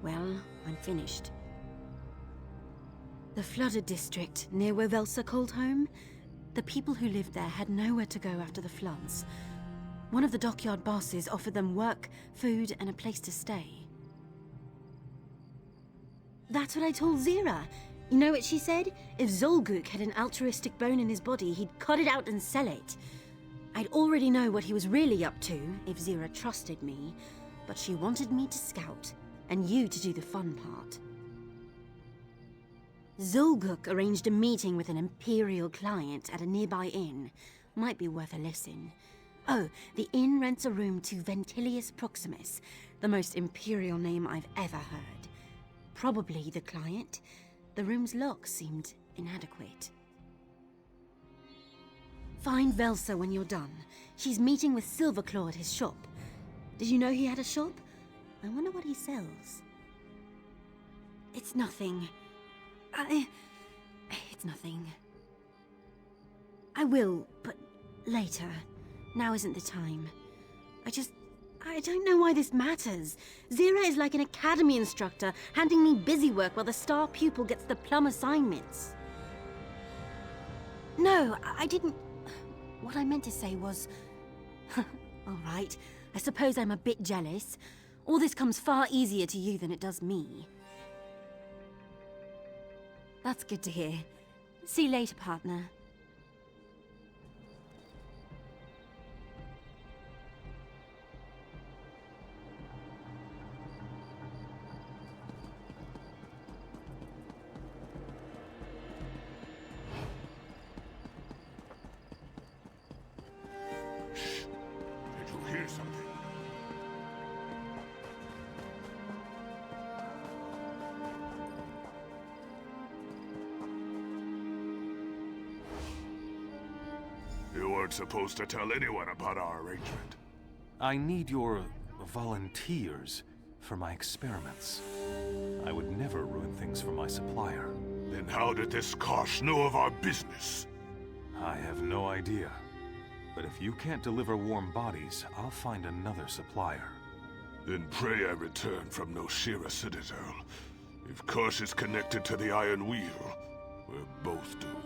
Well, I'm finished. The flooded district, near where Velsa called home, the people who lived there had nowhere to go after the floods. One of the dockyard bosses offered them work, food, and a place to stay. That's what I told Zira. You know what she said? If Zolguk had an altruistic bone in his body, he'd cut it out and sell it. I'd already know what he was really up to if Zira trusted me, but she wanted me to scout, and you to do the fun part. Zolguk arranged a meeting with an Imperial client at a nearby inn. Might be worth a listen. Oh, the inn rents a room to Ventilius Proximus, the most Imperial name I've ever heard. Probably the client. The room's lock seemed inadequate. Find Velsa when you're done. She's meeting with Silverclaw at his shop. Did you know he had a shop? I wonder what he sells. It's nothing. It's nothing. I will, but later. Now isn't the time. I don't know why this matters. Zira is like an academy instructor, handing me busy work while the star pupil gets the plum assignments. No, I didn't... What I meant to say was... All right, I suppose I'm a bit jealous. All this comes far easier to you than it does me. That's good to hear. See you later, partner. Did you hear something? You weren't supposed to tell anyone about our arrangement. I need your volunteers for my experiments. I would never ruin things for my supplier. Then how did this Kosh know of our business? I have no idea. But if you can't deliver warm bodies, I'll find another supplier. Then pray I return from Noshira Citadel. If Kosh is connected to the Iron Wheel, we're both doomed.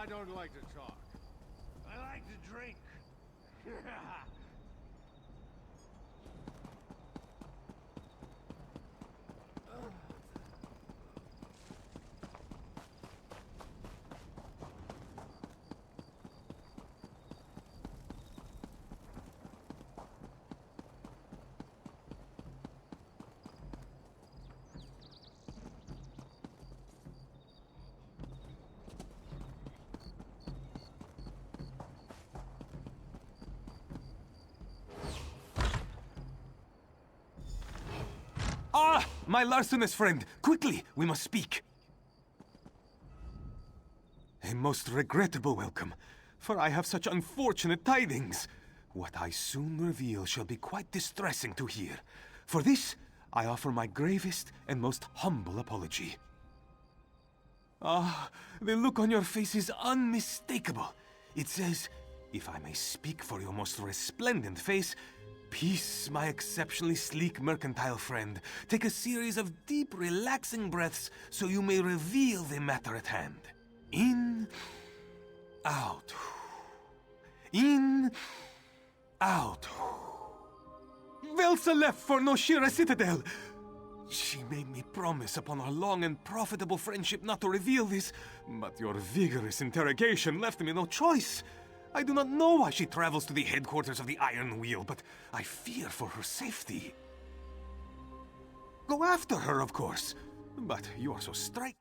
I don't like to talk. I like to drink. Ah! My larcenous friend! Quickly! We must speak! A most regrettable welcome, for I have such unfortunate tidings. What I soon reveal shall be quite distressing to hear. For this, I offer my gravest and most humble apology. Ah, the look on your face is unmistakable. It says, if I may speak for your most resplendent face, peace, my exceptionally sleek mercantile friend. Take a series of deep, relaxing breaths so you may reveal the matter at hand. In, out. In, out. Velsa left for Noshira Citadel. She made me promise upon our long and profitable friendship not to reveal this, but your vigorous interrogation left me no choice. I do not know why she travels to the headquarters of the Iron Wheel, but I fear for her safety. Go after her, of course, but you are so settled.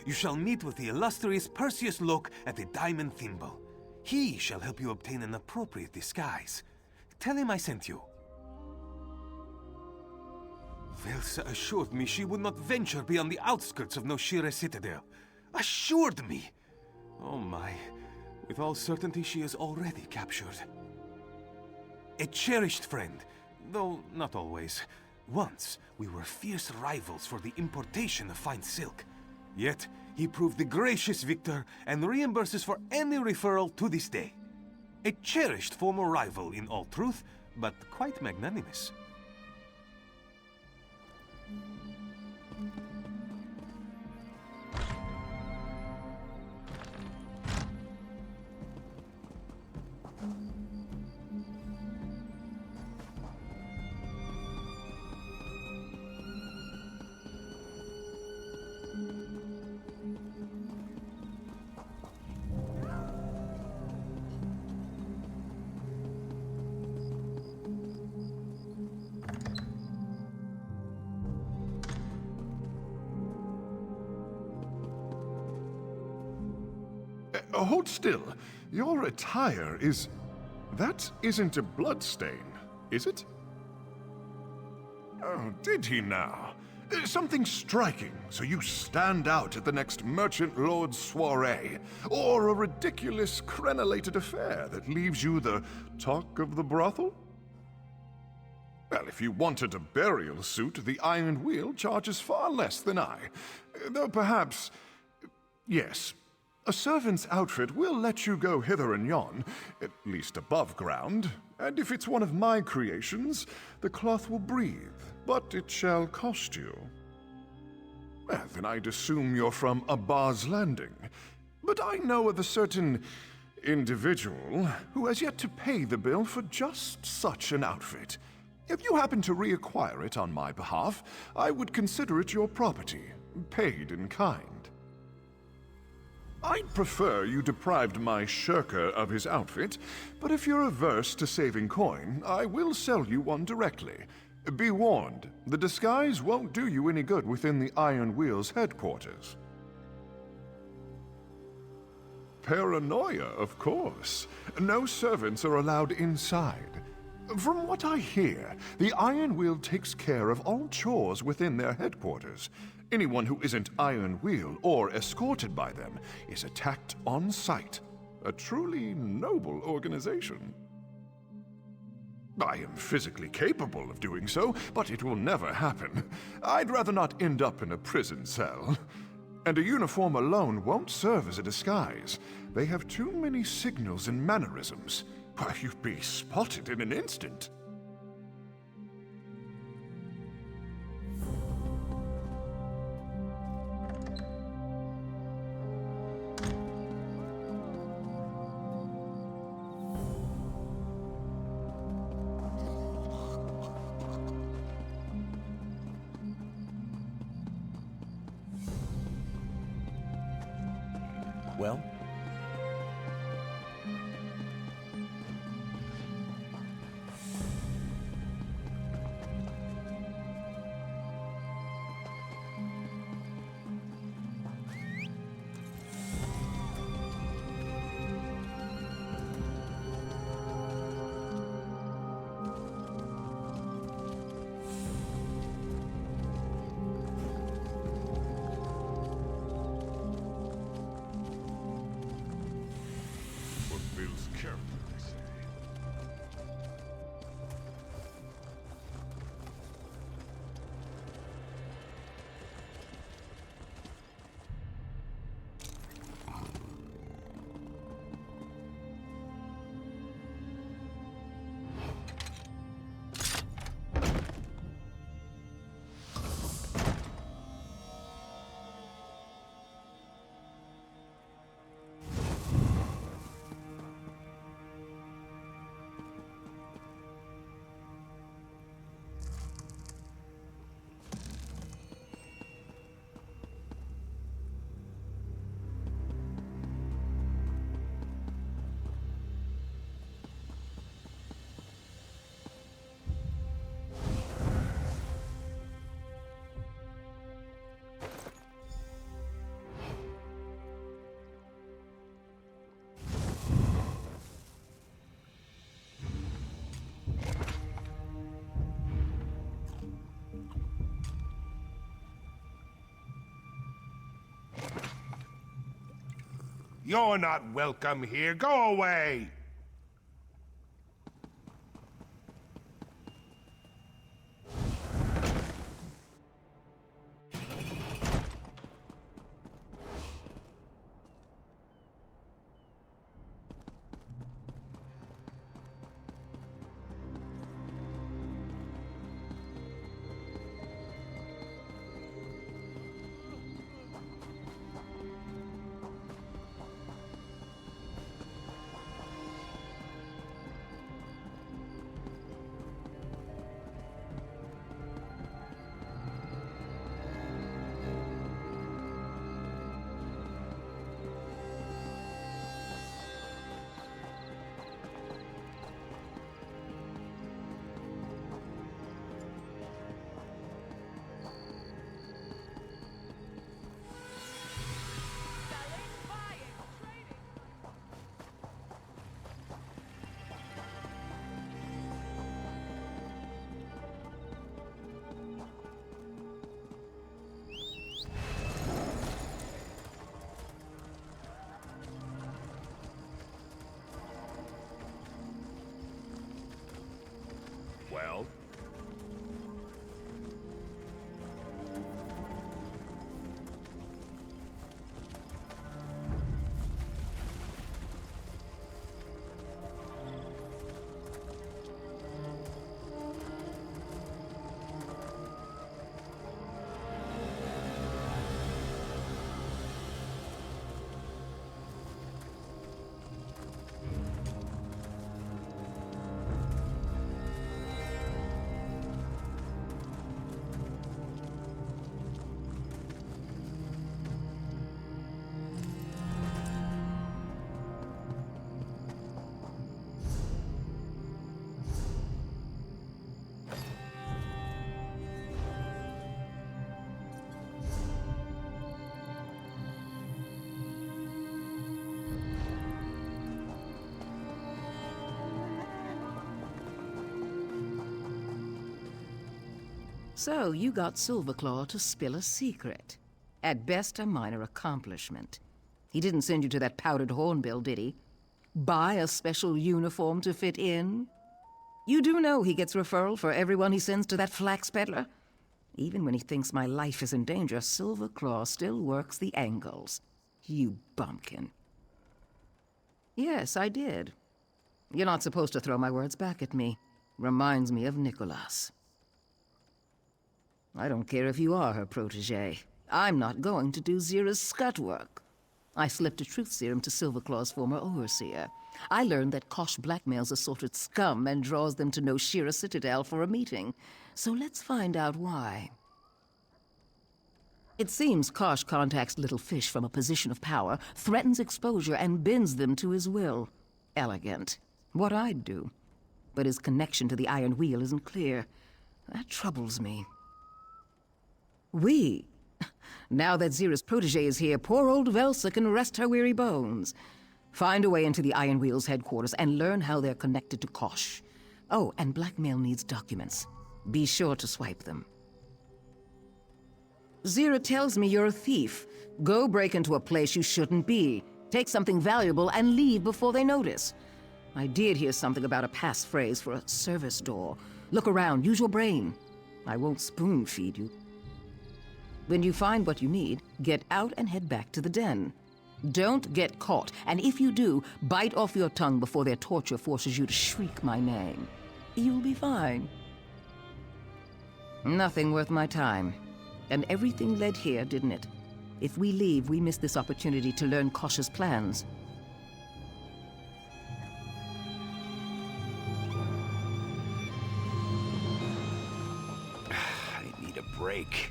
You shall meet with the illustrious Perseus Locke at the Diamond Thimble. He shall help you obtain an appropriate disguise. Tell him I sent you. Velsa assured me she would not venture beyond the outskirts of Noshira Citadel. Assured me! Oh my. With all certainty, she is already captured. A cherished friend, though not always. Once, we were fierce rivals for the importation of fine silk. Yet, he proved the gracious victor and reimburses for any referral to this day. A cherished former rival in all truth, but quite magnanimous. Hold still. Your attire is... That isn't a bloodstain, is it? Oh, did he now? Something striking, so you stand out at the next merchant lord's soiree, or a ridiculous crenellated affair that leaves you the talk of the brothel? Well, if you wanted a burial suit, the Iron Wheel charges far less than I. Though perhaps... Yes. A servant's outfit will let you go hither and yon, at least above ground, and if it's one of my creations, the cloth will breathe, but it shall cost you. Well, then I'd assume you're from Abba's Landing, but I know of a certain individual who has yet to pay the bill for just such an outfit. If you happen to reacquire it on my behalf, I would consider it your property, paid in kind. I'd prefer you deprived my shirker of his outfit, but if you're averse to saving coin, I will sell you one directly. Be warned, the disguise won't do you any good within the Iron Wheel's headquarters. Paranoia, of course. No servants are allowed inside. From what I hear, the Iron Wheel takes care of all chores within their headquarters. Anyone who isn't Iron Wheel or escorted by them is attacked on sight. A truly noble organization. I am physically capable of doing so, but it will never happen. I'd rather not end up in a prison cell. And a uniform alone won't serve as a disguise. They have too many signals and mannerisms. Why, you'd be spotted in an instant. Well? You're not welcome here. Go away! Well? So you got Silverclaw to spill a secret. At best, a minor accomplishment. He didn't send you to that powdered hornbill, did he? Buy a special uniform to fit in? You do know he gets referral for everyone he sends to that flax peddler? Even when he thinks my life is in danger, Silverclaw still works the angles. You bumpkin. Yes, I did. You're not supposed to throw my words back at me. Reminds me of Nicholas. I don't care if you are her protege. I'm not going to do Zira's scut work. I slipped a truth serum to Silverclaw's former overseer. I learned that Kosh blackmails assorted scum and draws them to Noshira Citadel for a meeting. So let's find out why. It seems Kosh contacts little fish from a position of power, threatens exposure, and bends them to his will. Elegant. What I'd do. But his connection to the Iron Wheel isn't clear. That troubles me. We. Now that Zira's protege is here, poor old Velsa can rest her weary bones. Find a way into the Iron Wheel's headquarters and learn how they're connected to Kosh. Oh, and blackmail needs documents. Be sure to swipe them. Zira tells me you're a thief. Go break into a place you shouldn't be. Take something valuable and leave before they notice. I did hear something about a passphrase for a service door. Look around, use your brain. I won't spoon feed you. When you find what you need, get out and head back to the den. Don't get caught, and if you do, bite off your tongue before their torture forces you to shriek my name. You'll be fine. Nothing worth my time. And everything led here, didn't it? If we leave, we miss this opportunity to learn Kosh's plans. I need a break.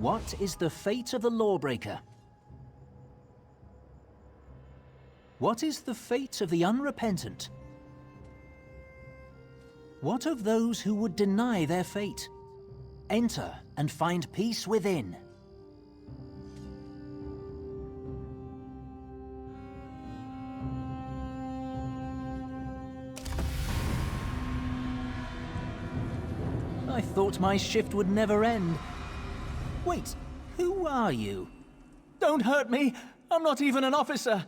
What is the fate of the lawbreaker? What is the fate of the unrepentant? What of those who would deny their fate? Enter and find peace within. I thought my shift would never end. Wait, who are you? Don't hurt me! I'm not even an officer!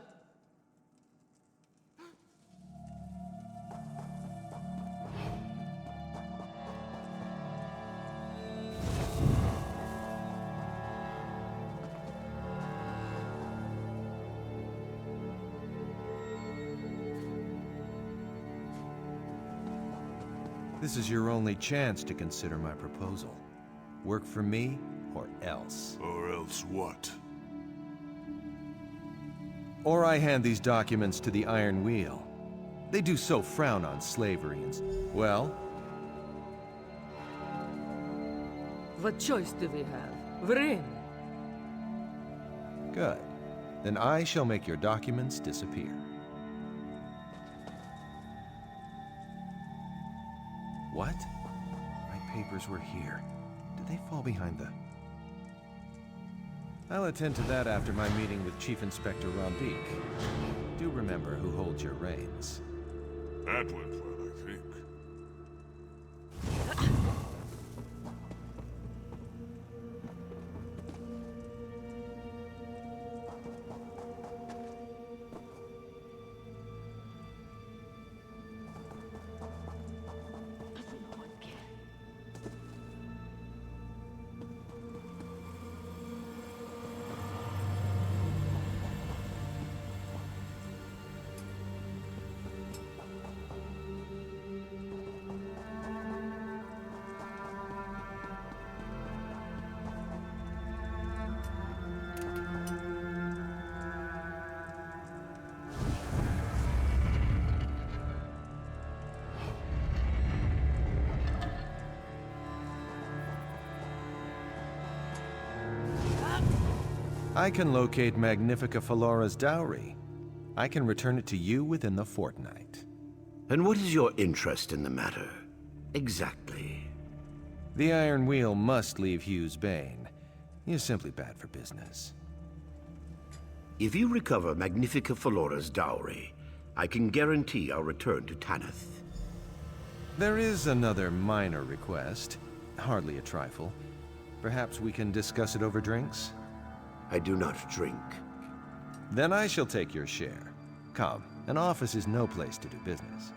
This is your only chance to consider my proposal. Work for me, or else. Or else what? Or I hand these documents to the Iron Wheel. They do so frown on slavery and... Well? What choice do we have? We're in. Good. Then I shall make your documents disappear. What? My papers were here. Did they fall behind the... I'll attend to that after my meeting with Chief Inspector Rambeek. Do remember who holds your reins. That went well, I think. I can locate Magnifica Falora's dowry. I can return it to you within the fortnight. And what is your interest in the matter? Exactly. The Iron Wheel must leave Hughes Bane. He is simply bad for business. If you recover Magnifica Falora's dowry, I can guarantee our return to Tanith. There is another minor request. Hardly a trifle. Perhaps we can discuss it over drinks? I do not drink. Then I shall take your share. Come, an office is no place to do business.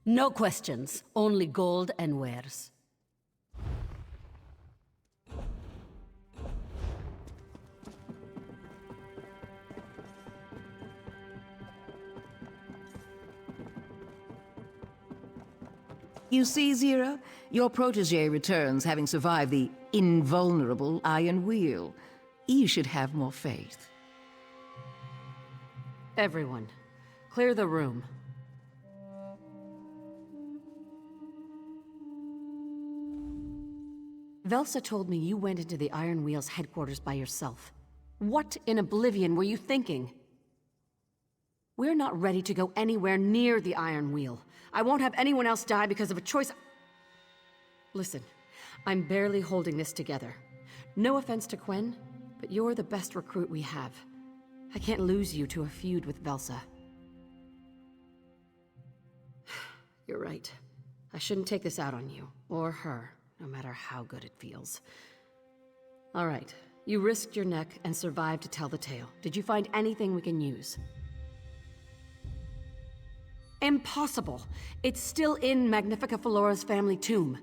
No questions, only gold and wares. You see, Zira? Your protege returns having survived the invulnerable Iron Wheel. You should have more faith. Everyone, clear the room. Velsa told me you went into the Iron Wheel's headquarters by yourself. What in oblivion were you thinking? We're not ready to go anywhere near the Iron Wheel. I won't have anyone else die because of a choice. Listen, I'm barely holding this together. No offense to Quen, but you're the best recruit we have. I can't lose you to a feud with Velsa. You're right. I shouldn't take this out on you, or her, no matter how good it feels. All right, you risked your neck and survived to tell the tale. Did you find anything we can use? Impossible! It's still in Magnifica Felora's family tomb.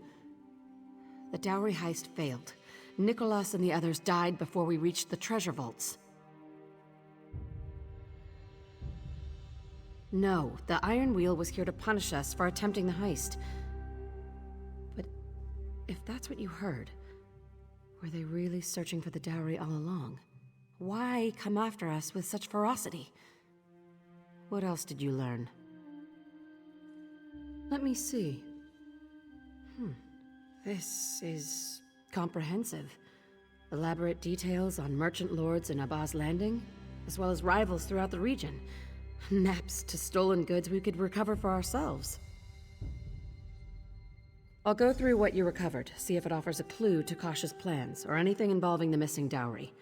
The dowry heist failed. Nicholas and the others died before we reached the treasure vaults. No, the Iron Wheel was here to punish us for attempting the heist. But if that's what you heard, were they really searching for the dowry all along? Why come after us with such ferocity? What else did you learn? Let me see. This is comprehensive. Elaborate details on merchant lords in Abba's Landing, as well as rivals throughout the region. Maps to stolen goods we could recover for ourselves. I'll go through what you recovered, see if it offers a clue to Kasha's plans, or anything involving the missing dowry.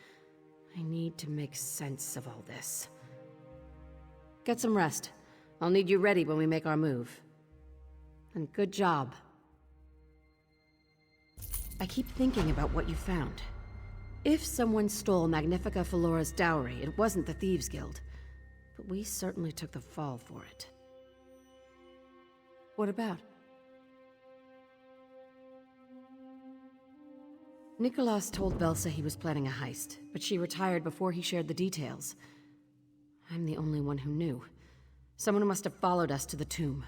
I need to make sense of all this. Get some rest. I'll need you ready when we make our move. And good job. I keep thinking about what you found. If someone stole Magnifica Felora's dowry, it wasn't the Thieves Guild. But we certainly took the fall for it. What about? Nicholas told Velsa he was planning a heist, but she retired before he shared the details. I'm the only one who knew. Someone must have followed us to the tomb.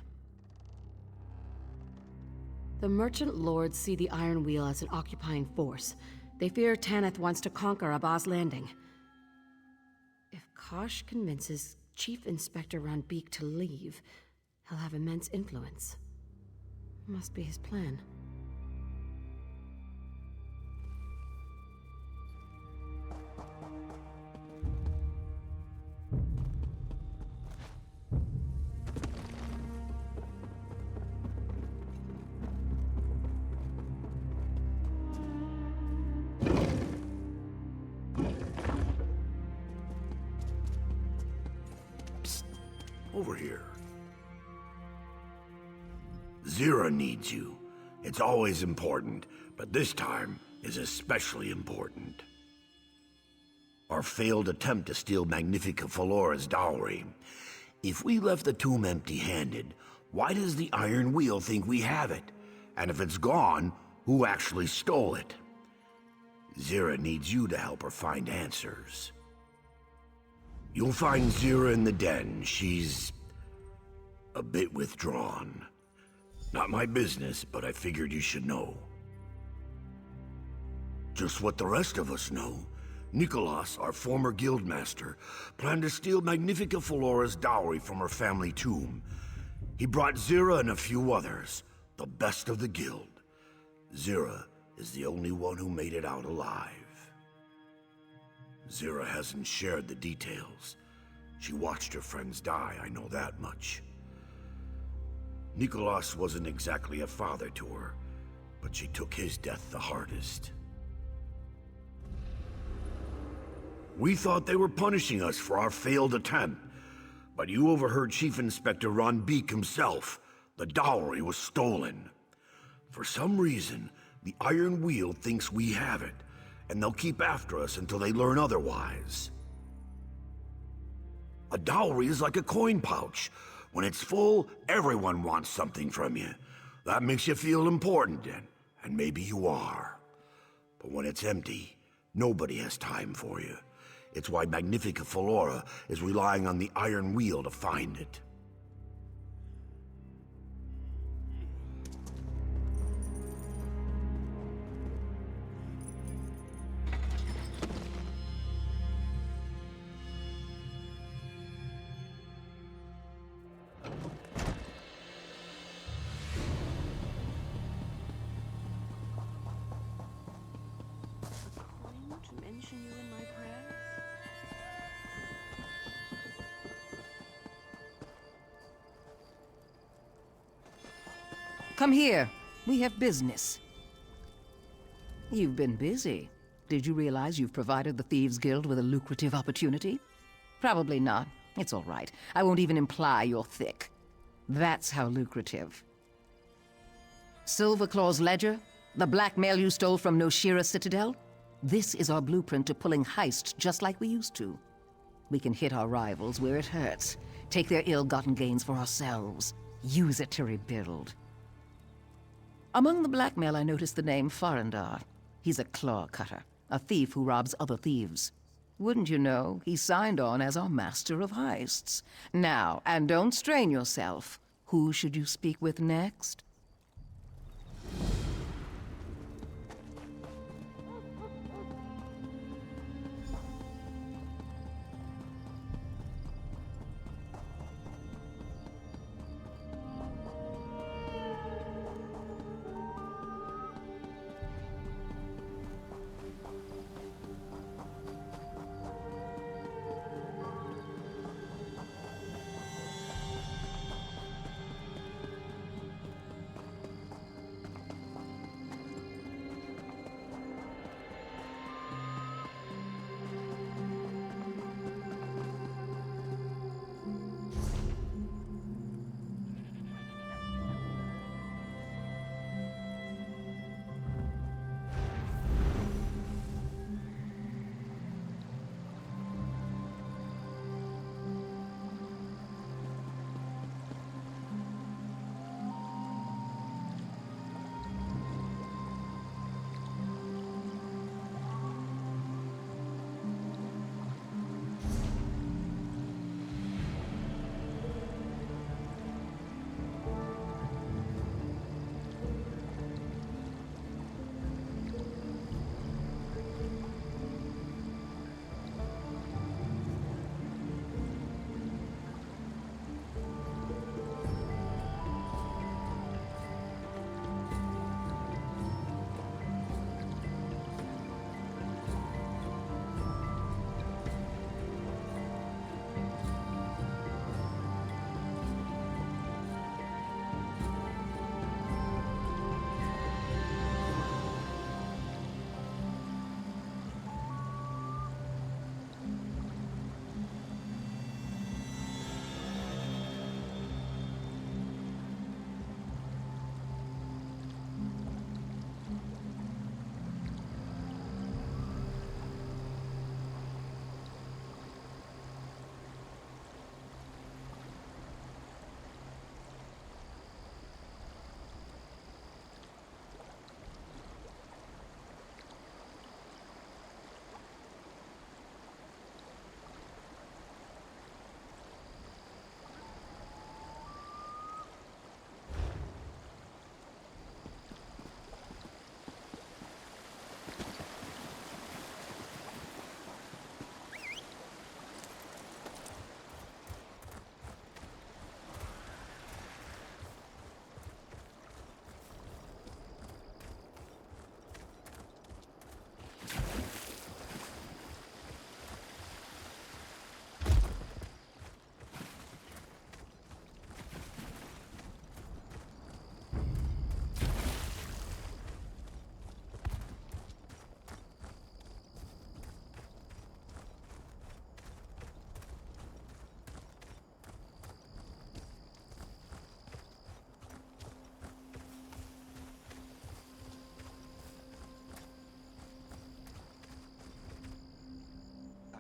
The merchant lords see the Iron Wheel as an occupying force. They fear Tanith wants to conquer Abba's Landing. If Kosh convinces Chief Inspector Ranbeek to leave, he'll have immense influence. Must be his plan. Over here. Zira needs you. It's always important, but this time is especially important. Our failed attempt to steal Magnifica Felora's dowry. If we left the tomb empty-handed, why does the Iron Wheel think we have it? And if it's gone, who actually stole it? Zira needs you to help her find answers. You'll find Zira in the den. She's a bit withdrawn. Not my business, but I figured you should know. Just what the rest of us know. Nicholas, our former guildmaster, planned to steal Magnifica Felora's dowry from her family tomb. He brought Zira and a few others, the best of the guild. Zira is the only one who made it out alive. Zira hasn't shared the details. She watched her friends die, I know that much. Nicholas wasn't exactly a father to her, but she took his death the hardest. We thought they were punishing us for our failed attempt, but you overheard Chief Inspector Ranbeek himself. The dowry was stolen. For some reason, the Iron Wheel thinks we have it, and they'll keep after us until they learn otherwise. A dowry is like a coin pouch. When it's full, everyone wants something from you. That makes you feel important, and maybe you are. But when it's empty, nobody has time for you. It's why Magnifica Flora is relying on the Iron Wheel to find it. To mention you in my prayers? Come here. We have business. You've been busy. Did you realize you've provided the Thieves Guild with a lucrative opportunity? Probably not. It's all right. I won't even imply you're thick. That's how lucrative. Silverclaw's ledger? The blackmail you stole from Noshira Citadel? This is our blueprint to pulling heists just like we used to. We can hit our rivals where it hurts, take their ill-gotten gains for ourselves, use it to rebuild. Among the blackmail, I noticed the name Farandar. He's a claw cutter, a thief who robs other thieves. Wouldn't you know, he signed on as our master of heists. Now, and don't strain yourself, who should you speak with next?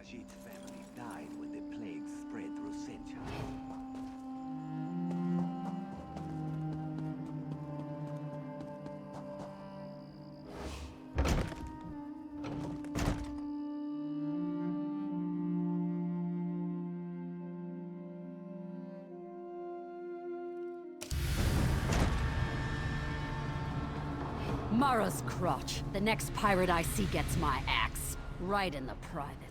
Ajit's family died when the plague spread through centuries. Mara's crotch. The next pirate I see gets my axe. Right in the privates.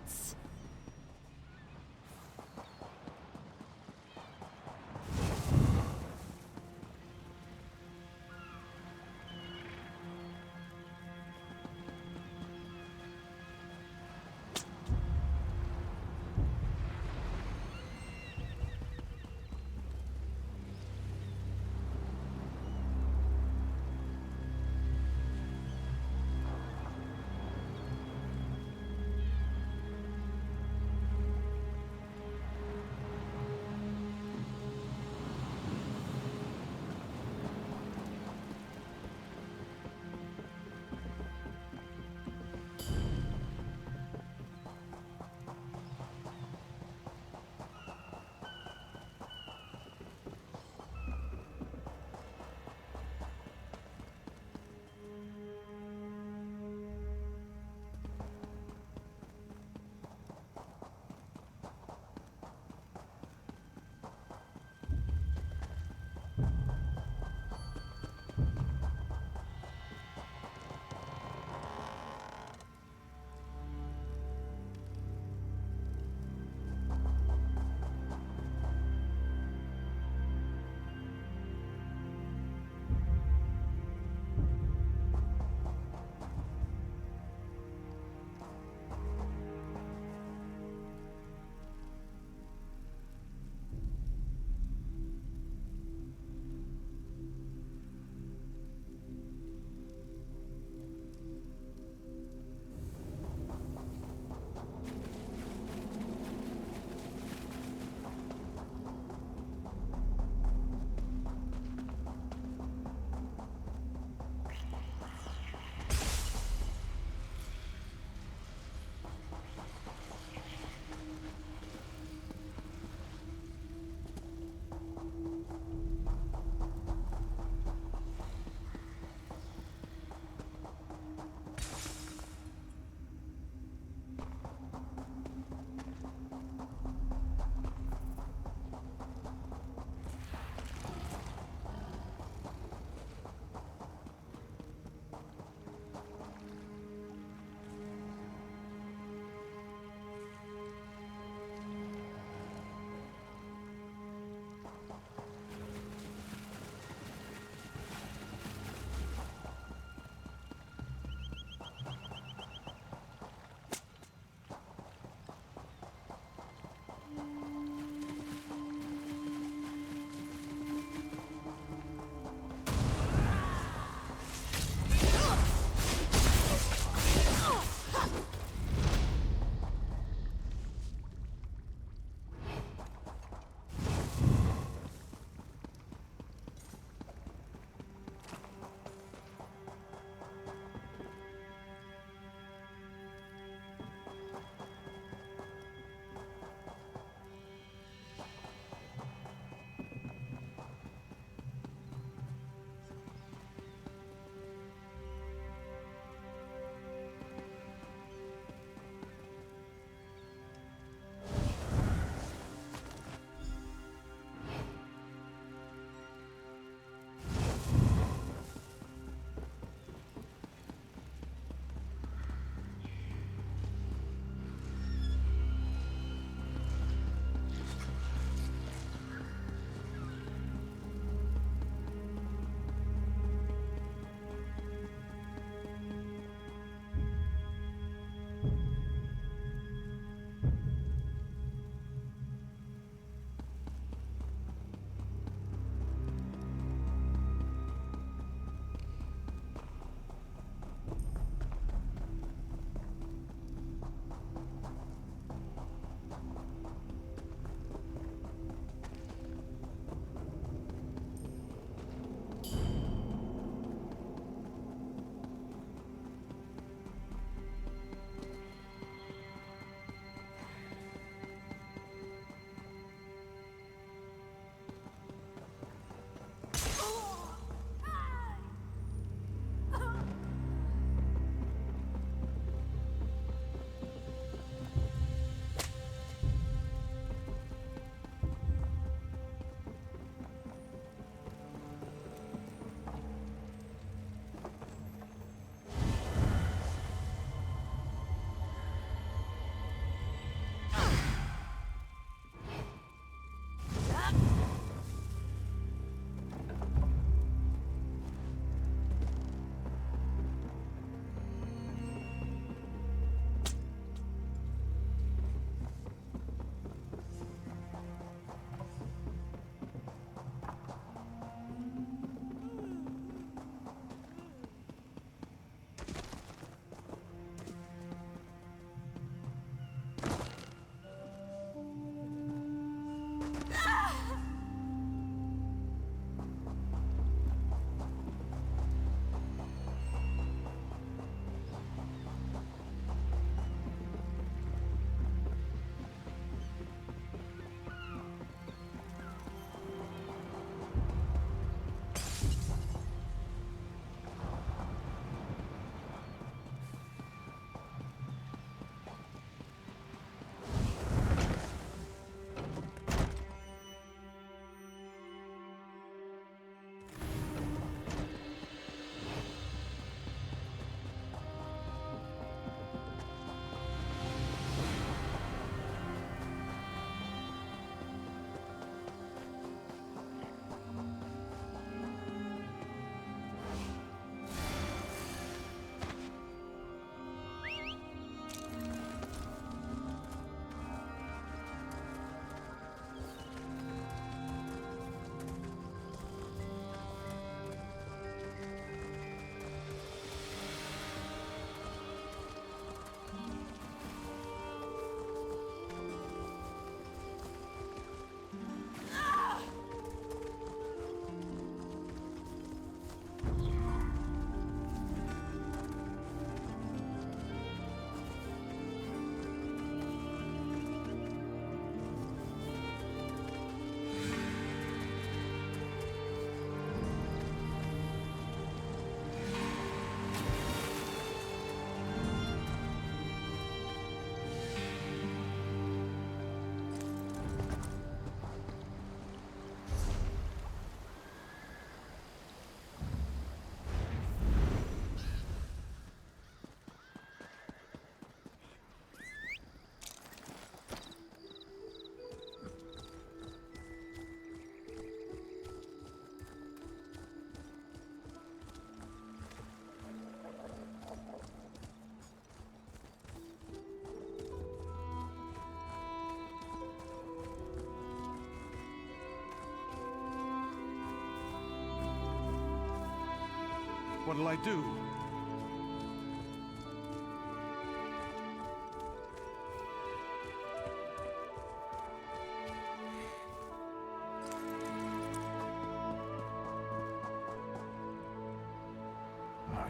What'll I do?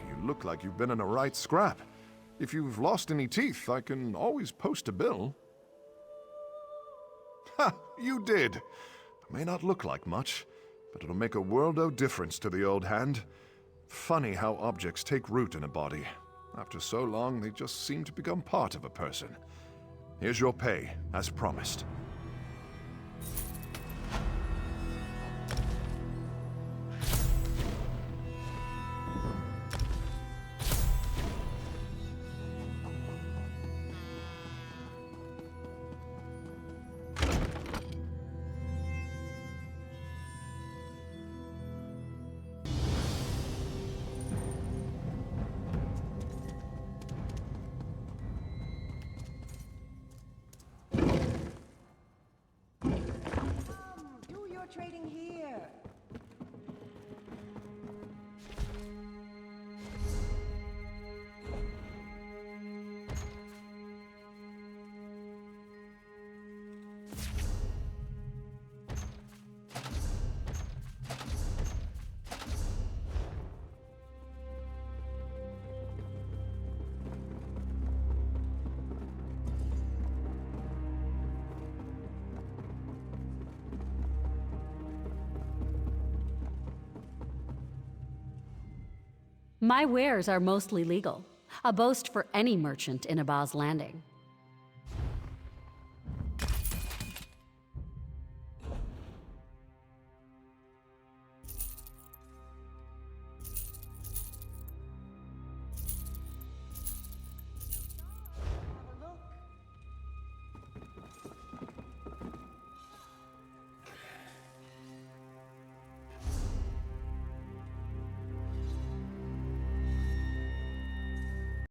You look like you've been in a right scrap. If you've lost any teeth, I can always post a bill. Ha! You did! It may not look like much, but it'll make a world of difference to the old hand. Funny how objects take root in a body. After so long, they just seem to become part of a person. Here's your pay, as promised. Do your trading here. My wares are mostly legal, a boast for any merchant in Abaz Landing.